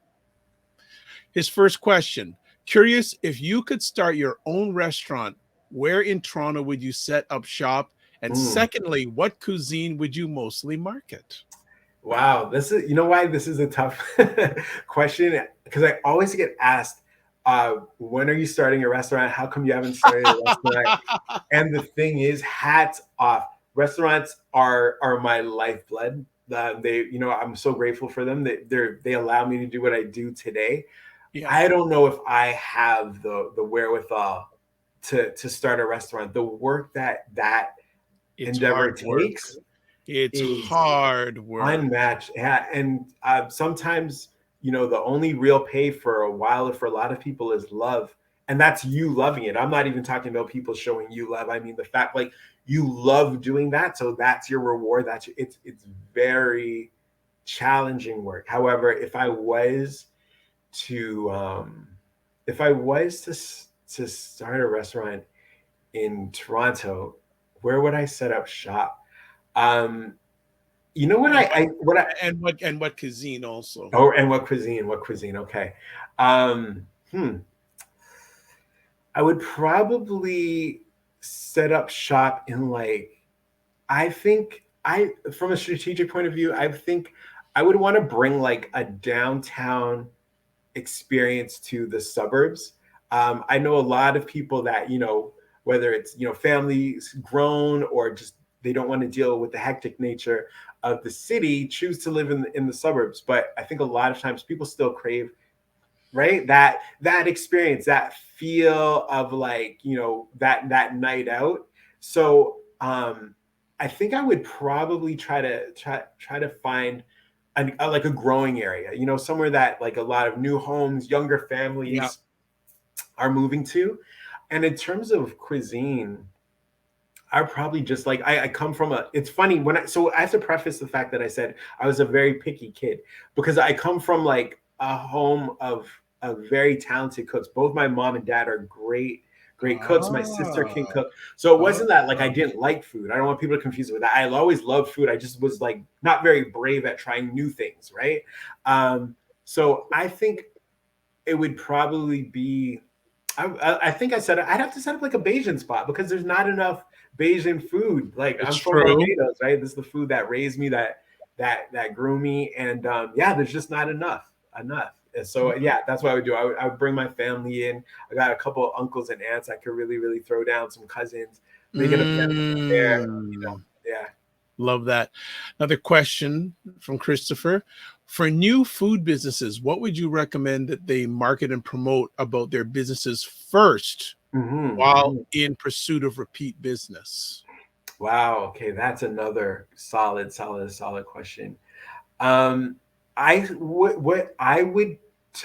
A: His first question: curious if you could start your own restaurant, where in Toronto would you set up shop? And
B: Mm.
A: secondly, what cuisine would you mostly market?
B: Wow, this is, why this is a tough question, because I always get asked, when are you starting a restaurant? How come you haven't started a restaurant? And the thing is, hats off. Restaurants are my lifeblood. I'm so grateful for them. They allow me to do what I do today.
A: Yeah,
B: I don't know if I have the wherewithal to start a restaurant. The work that
A: it's
B: endeavor
A: hard work.
B: takes,
A: It's
B: is
A: hard work.
B: unmatched. Yeah, and sometimes, the only real pay for a while, for a lot of people, is love, and that's you loving it. I'm not even talking about people showing you love. I mean the fact, like, you love doing that, so that's your reward. It's very challenging work. However, to if I was to start a restaurant in Toronto, where would I set up shop? Um, you know what
A: And what
B: what I
A: and what cuisine also.
B: Oh, and what cuisine? What cuisine? Okay. Um, hmm. I would probably set up shop in, like, I think from a strategic point of view, I think I would want to bring like a downtown experience to the suburbs. I know a lot of people that, whether it's, families grown, or just they don't want to deal with the hectic nature of the city, choose to live in the suburbs. But I think a lot of times people still crave, right, that experience, that feel of, like, that night out. So I think I would probably try to find like a growing area, somewhere that, like, a lot of new homes, younger
A: Yeah.
B: families are moving to. And in terms of cuisine, I probably just, like, I come from a, it's funny when I have to preface the fact that I said I was a very picky kid, because I come from, like, a home of very talented cooks. Both my mom and dad are great cooks. My sister can
A: Ah.
B: cook. So it
A: Ah.
B: wasn't that, like, I didn't like food. I don't want people to confuse it with that. I always loved food. I just was, like, not very brave at trying new things, right? So I think it would probably be, I think I said I'd have to set up like a Bayesian spot, because there's not enough Bayesian food. Like,
A: It's
B: I'm from
A: true.
B: Barbados, right? This is the food that raised me, that grew me, and yeah, there's just not enough. And so yeah, that's what I would do. I would bring my family in. I got a couple of uncles and aunts I could really throw down, some cousins, make it a family affair.
A: Mm.
B: Yeah.
A: Love that. Another question from Christopher. For new food businesses, what would you recommend that they market and promote about their businesses first
B: Hmm.
A: while
B: Hmm.
A: in pursuit of repeat business?
B: Wow. Okay, that's another solid question. Um, what I would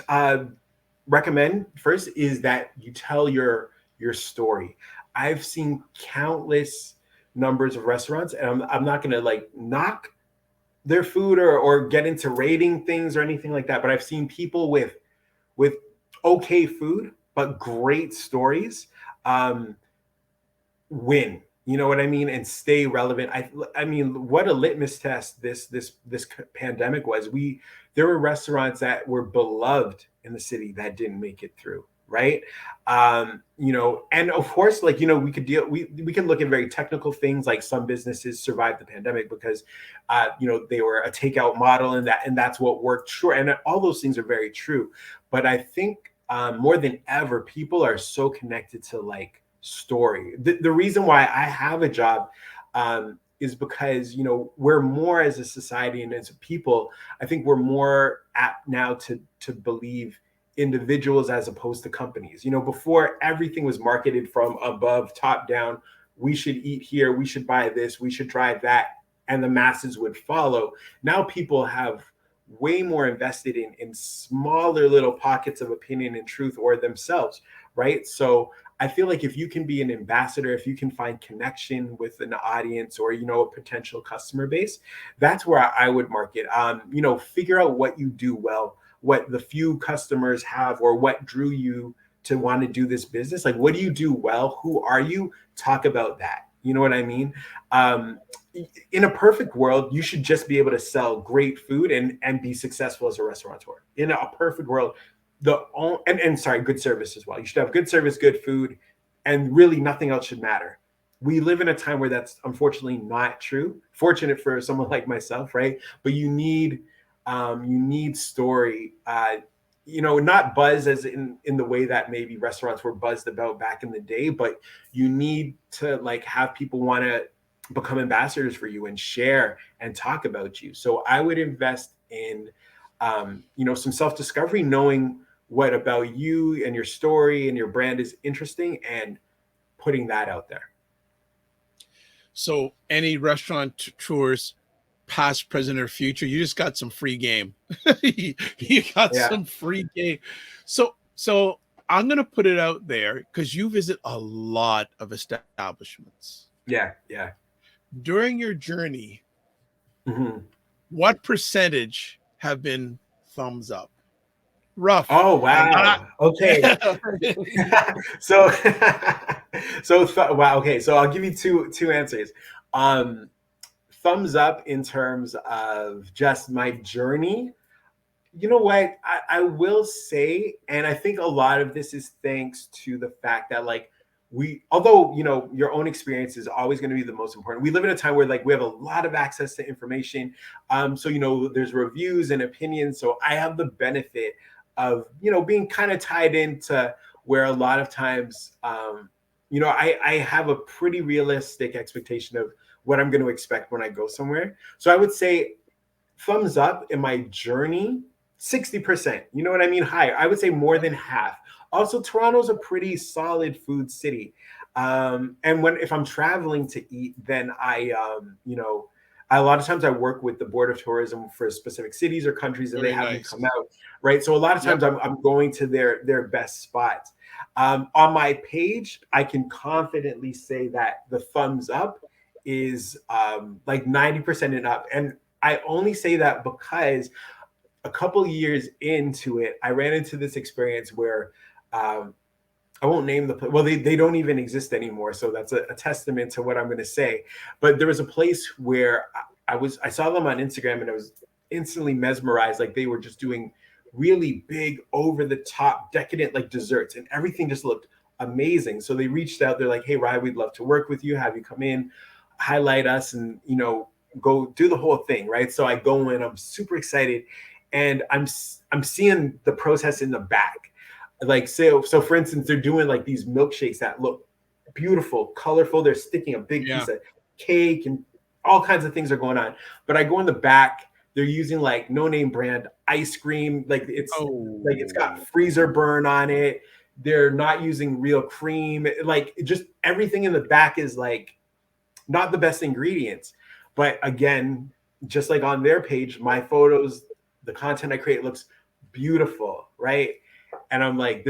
B: uh, recommend first is that you tell your story. I've seen countless numbers of restaurants, and I'm not going to, like, knock their food, or get into rating things or anything like that, but I've seen people with okay food but great stories, um, win. You know what I mean? And stay relevant. I mean, what a litmus test this pandemic was. There were restaurants that were beloved in the city that didn't make it through, right? And of course, like, we can look at very technical things, like some businesses survived the pandemic because they were a takeout model, and that's what worked. Sure, and all those things are very true. But I think more than ever, people are so connected to, like, story. The reason why I have a job is because, we're more, as a society and as a people, I think we're more apt now to believe individuals as opposed to companies. Before, everything was marketed from above, top down. We should eat here, we should buy this, we should drive that, and the masses would follow. Now people have way more invested in smaller little pockets of opinion and truth, or themselves, right? So I feel like if you can be an ambassador, if you can find connection with an audience, or, a potential customer base, that's where I would market. Figure out what you do well, what the few customers have, or what drew you to want to do this business. Like, what do you do well? Who are you? Talk about that. You know what I mean? Um, in a perfect world, you should just be able to sell great food and be successful as a restaurateur. In a perfect world, and sorry, good service as well. You should have good service, good food, and really nothing else should matter. We live in a time where that's unfortunately not true. Fortunate for someone like myself, right? But you need story. Not buzz as in the way that maybe restaurants were buzzed about back in the day, but you need to, like, have people want to become ambassadors for you and share and talk about you. So I would invest in some self-discovery, knowing what about you and your story and your brand is interesting, and putting that out there.
A: So any restaurant tours, past, present, or future, you just got some free game. You got
B: Yeah,
A: some free game. So I'm gonna put it out there because you visit a lot of establishments.
B: yeah, yeah.
A: During your journey,
B: Mhm.
A: what percentage have been thumbs up? Rough.
B: Oh
A: I,
B: wow. Okay. So wow. Okay. So I'll give you two answers. Um, Thumbs up in terms of just my journey. You know what? I will say, and I think a lot of this is thanks to the fact that like although your own experience is always going to be the most important. We live in a time where like we have a lot of access to information. So there's reviews and opinions. So I have the benefit of being kind of tied into where a lot of times I have a pretty realistic expectation of what I'm going to expect when I go somewhere. So I would say thumbs up in my journey, 60%. You know what I mean? Higher. I would say more than half. Also, Toronto's a pretty solid food city. And if I'm traveling to eat, then a lot of times I work with the Board of Tourism for specific cities or countries, and they
A: Very
B: have me come
A: nice.
B: out, right? So a lot of
A: Yep.
B: times I'm going to their best spots. On my page, I can confidently say that the thumbs up is like 90% and up. And I only say that because a couple years into it, I ran into this experience where um, I won't name the place. Well, they don't even exist anymore. So that's a testament to what I'm going to say. But there was a place where I saw them on Instagram and I was instantly mesmerized. Like they were just doing really big, over the top, decadent like desserts, and everything just looked amazing. So they reached out. They're like, "Hey, Ryan, we'd love to work with you. Have you come in, highlight us, and go do the whole thing." Right. So I go in. I'm super excited, and I'm seeing the process in the back. Like so for instance, they're doing like these milkshakes that look beautiful, colorful. They're sticking a big
A: Yeah.
B: piece of cake and all kinds of things are going on. But I go in the back, they're using like no name brand ice cream. It's got
A: Oh.
B: freezer burn on it. They're not using real cream. Like just everything in the back is like not the best ingredients. But again, just like on their page, my photos, the content I create looks beautiful, right? And I'm like,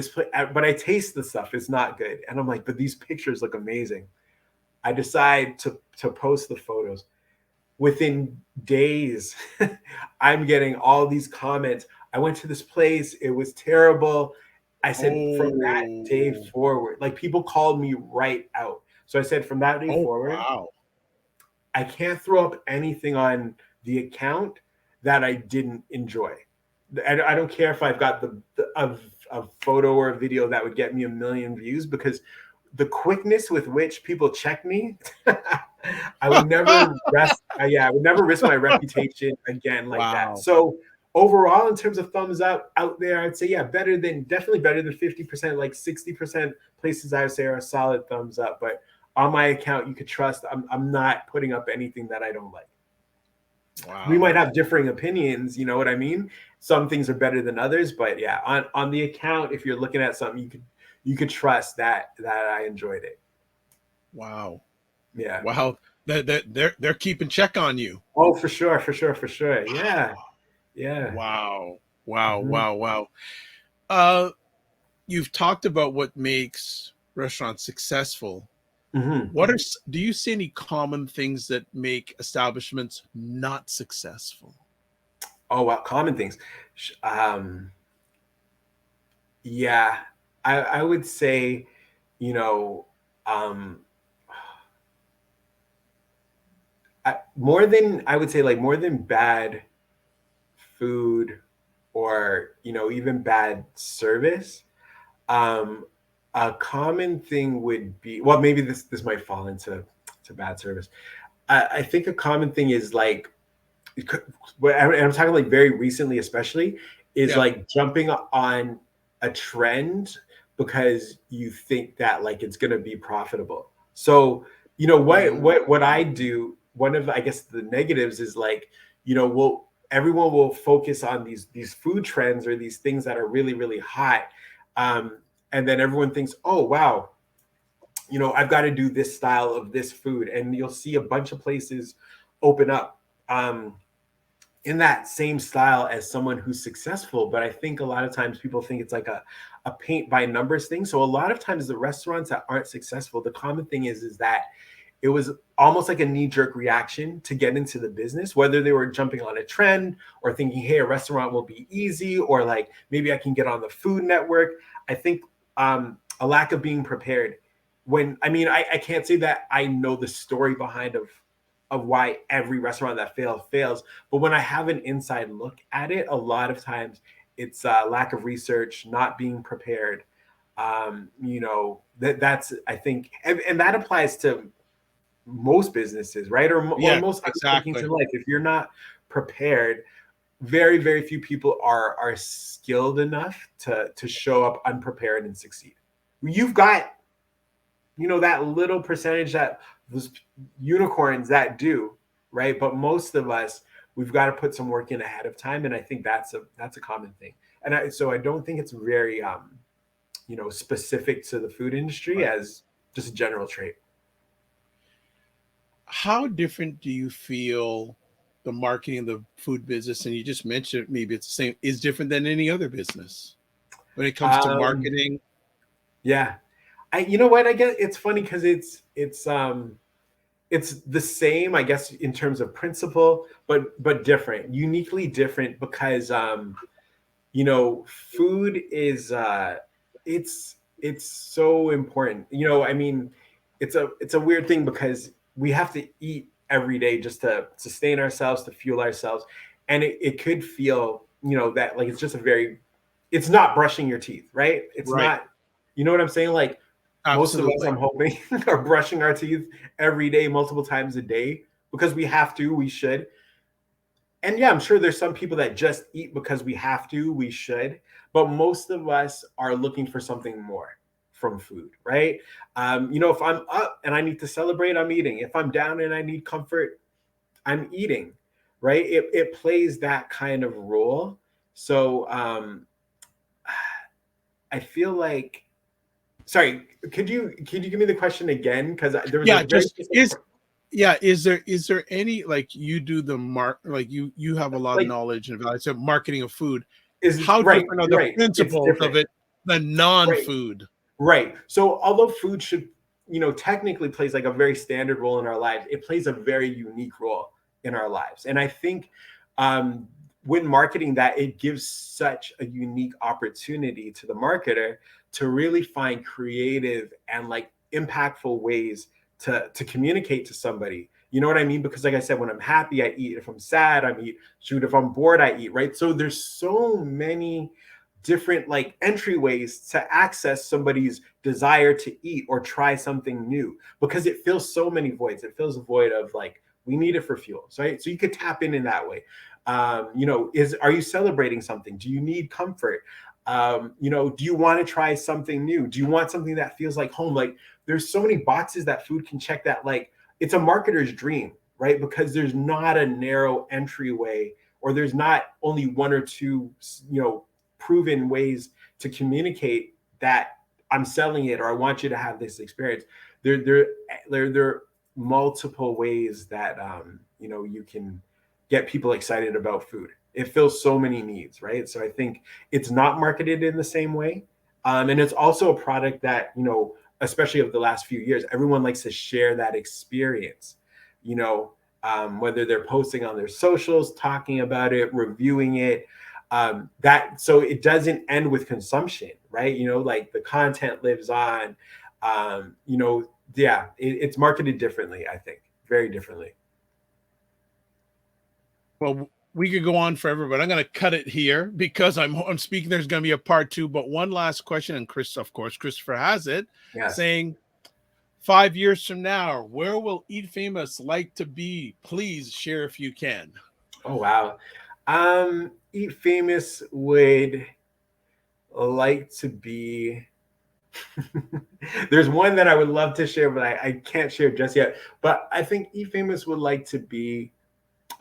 B: but I taste the stuff, it's not good. And I'm like, but these pictures look amazing. I decide to post the photos. Within days, I'm getting all these comments. I went to this place, it was terrible. I said from that day
A: Oh.
B: forward, like people called me right out. So I said from that day
A: Oh,
B: forward,
A: wow.
B: I can't throw up anything on the account that I didn't enjoy. I don't care if I've got a photo or a video that would get me 1 million views, because the quickness with which people check me, I would never rest. Yeah, I would never risk my reputation again like that.
A: Wow.
B: So overall, in terms of thumbs up out there, I'd say yeah, definitely better than 50%. Like 60% places I would say are a solid thumbs up. But on my account, you could trust I'm not putting up anything that I don't like. We
A: Wow.
B: might have differing opinions, you know what I mean? Some things are better than others, but yeah, on the account, if you're looking at something, you could trust that I enjoyed it.
A: Wow.
B: Yeah.
A: Wow. They're keeping check on you.
B: Oh, for sure, for sure, for sure. Yeah. Yeah.
A: Wow. Wow.
B: Hmm.
A: Wow. Wow. Uh, you've talked about what makes restaurants successful.
B: Hmm.
A: Do you see any common things that make establishments not successful?
B: Oh, wow. Common things. Yeah. I would say, you know, um, more than I would say, like more than bad food or even bad service. Um, a common thing would be, well, maybe this might fall into to bad service. I think a common thing is like, and I'm talking like very recently, especially, is
A: Yeah.
B: like jumping on a trend because you think that like it's gonna be profitable. So what I do. One of, I guess, the negatives is like, everyone will focus on these food trends or these things that are really really hot, and then everyone thinks, oh wow, I've got to do this style of this food, and you'll see a bunch of places open up in that same style as someone who's successful. But I think a lot of times people think it's like a paint by numbers thing. So a lot of times the restaurants that aren't successful, the common thing is that it was almost like a knee-jerk reaction to get into the business, whether they were jumping on a trend or thinking, hey, a restaurant will be easy, or like maybe I can get on the Food Network. I think a lack of being prepared. I can't say that I know the story behind of why every restaurant that fails, but when I have an inside look at it, a lot of times it's lack of research, not being prepared. That's I think, and that applies to most businesses, right? Or
A: Yeah,
B: most undertakings in
A: exactly.
B: life. If you're not prepared, very, very few people are skilled enough to show up unprepared and succeed. You've got, that little percentage, that those unicorns that do, right? But most of us, we've got to put some work in ahead of time. And I think that's a common thing. So I don't think it's very specific to the food industry
A: Right.
B: as just a general trait.
A: How different do you feel the marketing of the food business, and you just mentioned maybe it's the same, is different than any other business when it comes to
B: Um,
A: marketing?
B: yeah. You know what? I guess it's funny because it's the same, I guess, in terms of principle, but different, uniquely different, because food is it's so important. It's a weird thing because we have to eat every day just to sustain ourselves, to fuel ourselves. And it could feel, that like it's just it's not brushing your teeth, right? It's
A: Right.
B: not, you know what I'm saying? Like most of us,
A: Absolutely.
B: I'm hoping, are brushing our teeth every day, multiple times a day, because we have to, we should. And yeah, I'm sure there's some people that just eat because we have to, we should, but most of us are looking for something more from food, right? If I'm up and I need to celebrate, I'm eating. If I'm down and I need comfort, I'm eating, right? It plays that kind of role. So I feel like, sorry, could you give me the question again? Because there was a
A: Yeah,
B: very
A: just
B: specific,
A: is there any, like, you do the like you have a lot of
B: like,
A: knowledge and value, so marketing of food.
B: is
A: How
B: right,
A: different are
B: you're
A: the
B: right. It's
A: principles of
B: different.
A: it than
B: Right.
A: non-food?
B: Right. So although food should, technically plays like a very standard role in our lives, it plays a very unique role in our lives. And I think um, when marketing that, it gives such a unique opportunity to the marketer to really find creative and like impactful ways to communicate to somebody. You know what I mean? Because like I said, when I'm happy, I eat. If I'm sad, I eat. Shoot, if I'm bored, I eat. Right. So there's so many different like entryways to access somebody's desire to eat or try something new, because it fills so many voids. It fills a void of like, we need it for fuel, right? So you could tap in that way. Are you celebrating something? Do you need comfort? Do you want to try something new? Do you want something that feels like home? Like there's so many boxes that food can check, that like it's a marketer's dream, right? Because there's not a narrow entryway, or there's not only one or two, proven ways to communicate that I'm selling it or I want you to have this experience. There are multiple ways that you can get people excited about food. It fills so many needs, right? So I think it's not marketed in the same way, and it's also a product that especially of the last few years, everyone likes to share that experience. You know, whether they're posting on their socials, talking about it, reviewing it, that so it doesn't end with consumption, right? Like the content lives on. Yeah, it's marketed differently, I think, very differently.
A: Well, we could go on forever, but I'm going to cut it here because I'm speaking. There's going to be a part two, but one last question, and Chris, of course, Christopher has it,
B: Yes.
A: saying 5 years from now, where will Eat Famous like to be? Please share if you can.
B: Oh wow. Eat Famous would like to be. There's one that I would love to share, but I can't share just yet. But I think Eat Famous would like to be,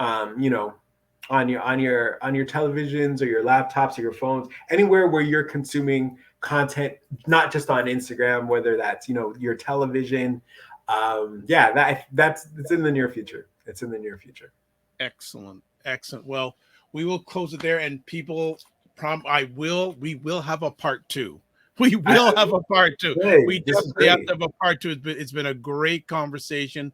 B: on your televisions or your laptops or your phones, anywhere where you're consuming content, not just on Instagram, whether that's, your television. Yeah, that's it's in the near future. It's in the near future.
A: Excellent. Excellent. Well, we will close it there, and people we will have a part two. We
B: I,
A: will have a part two. We
B: Good. This is
A: definitely have
B: great.
A: to have a part two. It's been a great conversation.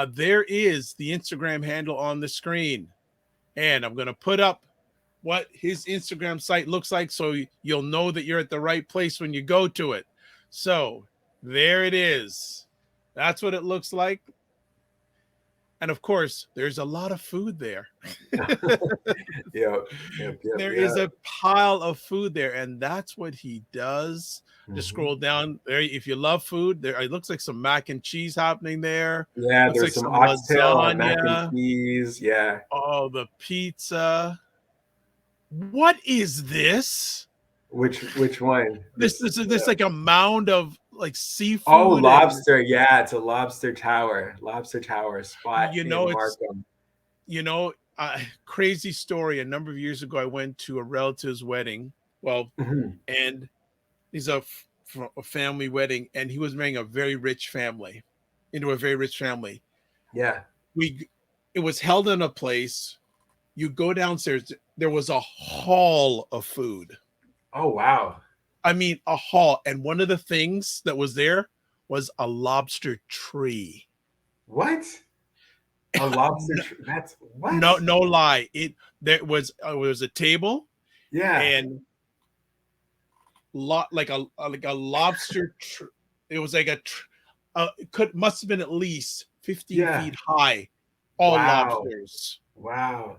A: There is the Instagram handle on the screen, and I'm going to put up what his Instagram site looks like so you'll know that you're at the right place when you go to it. So there it is. That's what it looks like. And of course, there's a lot of food there.
B: Yep. Yep. Yep.
A: There is
B: Yep.
A: a pile of food there, and that's what he does. Just
B: Mhm.
A: scroll down there. If you love food, there it looks like some mac and cheese happening there.
B: Yeah,
A: Looks
B: there's
A: like
B: some
A: some
B: oxtail on mac and
A: lasagna.
B: cheese. Yeah.
A: Oh, the pizza. What is this?
B: Which one?
A: This like a mound of like
B: Oh,
A: seafood, and
B: lobster. Yeah, it's a lobster tower spot
A: you
B: in
A: know it's
B: Markham.
A: you know crazy story. A number of years ago, I went to a relative's wedding. Well,
B: Mhm.
A: and he's a family wedding, and he was marrying a very rich family, into a very rich family.
B: Yeah.
A: We It was held in a place. You go downstairs. There was a hall of food.
B: Oh, wow.
A: I mean, a hall, and one of the things that was there was a lobster tree.
B: What? A lobster
A: No,
B: that's what?
A: no lie. It was a table
B: Yeah.
A: and like a lobster. It was like it could must have been at least 15
B: Yeah.
A: feet high. All
B: Wow.
A: lobsters.
B: Wow.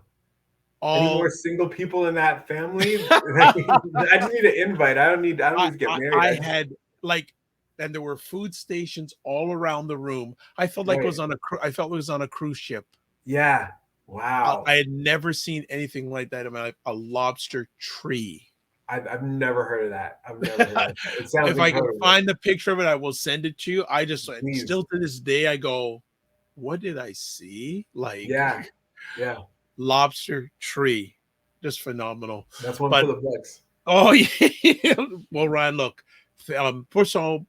B: Any more
A: All
B: single people in that family? I just need an invite. I don't need to get married.
A: I
B: I just
A: had like, and there were food stations all around the room. I felt like it
B: right.
A: was I felt it was on a cruise ship.
B: Yeah.
A: I
B: Wow.
A: had never seen anything like that in my life. A lobster tree.
B: I've never heard of that. I've never heard of that. It sounds
A: If I can
B: incredible.
A: find the picture of it, I will send it to you. I just
B: Please.
A: still to this day I go, what did I see? Like
B: Yeah. Yeah.
A: lobster tree, just phenomenal.
B: That's one for
A: But
B: the books.
A: oh yeah, well Ryan, look, first of all,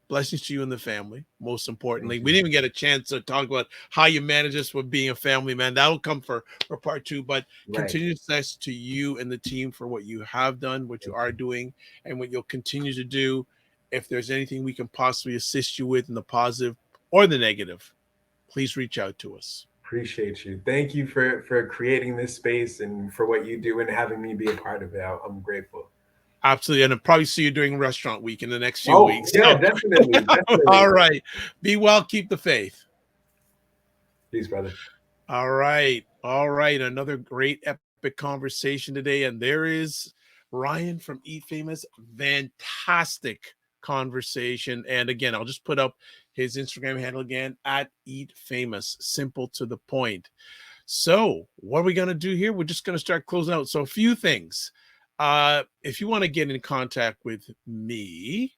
A: blessings to you and the family. Most importantly,
B: Thank
A: we
B: you.
A: didn't even get a chance to talk about how you manage this with being a family man. That'll come for part two. But
B: Right.
A: continued success to you and the team for what you have done, what you
B: Thank
A: are
B: you.
A: doing, and what you'll continue to do. If there's anything we can possibly assist you with in the positive or the negative, please reach out to us.
B: Appreciate you. Thank you for creating this space and for what you do and having me be a part of it. I'm grateful.
A: Absolutely. And I'll probably see you during restaurant week in the next few
B: Oh,
A: weeks.
B: yeah,
A: So,
B: definitely.
A: all
B: Definitely.
A: right. Be well. Keep the faith.
B: Peace, brother.
A: All right. All right. Another great epic conversation today. And there is Ryan from Eat Famous. Fantastic conversation. And again, I'll just put up his Instagram handle again at Eat Famous. Simple to the point. So, what are we going to do here? We're just going to start closing out. So, a few things. If you want to get in contact with me,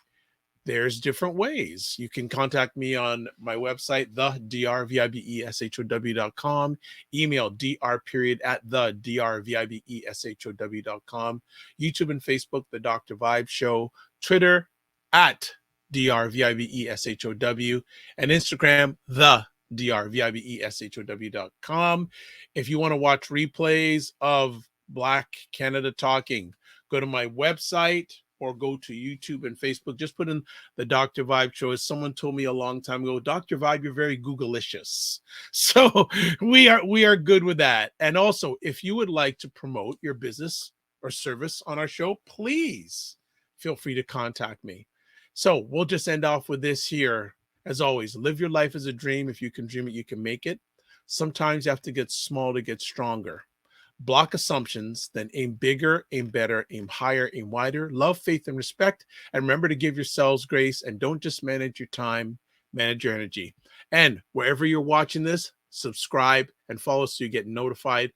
A: there's different ways. You can contact me on my website, the drvibeshow.com, email dr at the drvibeshow.com, YouTube and Facebook, The Dr. Vibe Show, Twitter at drvibeshow, and Instagram, the drvibeshow.com. If you want to watch replays of Black Canada Talking, go to my website or go to YouTube and Facebook. Just put in the Dr. Vibe Show. As someone told me a long time ago, Dr. Vibe, you're very Googleicious. So we are good with that. And also, if you would like to promote your business or service on our show, please feel free to contact me. So we'll just end off with this here. As always, live your life as a dream. If you can dream it, you can make it. Sometimes you have to get small to get stronger. Block assumptions, then aim bigger, aim better, aim higher, aim wider. Love, faith, and respect. And remember to give yourselves grace and don't just manage your time, manage your energy. And wherever you're watching this, subscribe and follow so you get notified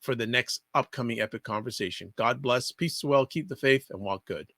A: for the next upcoming epic conversation. God bless, peace, well, keep the faith, and walk good.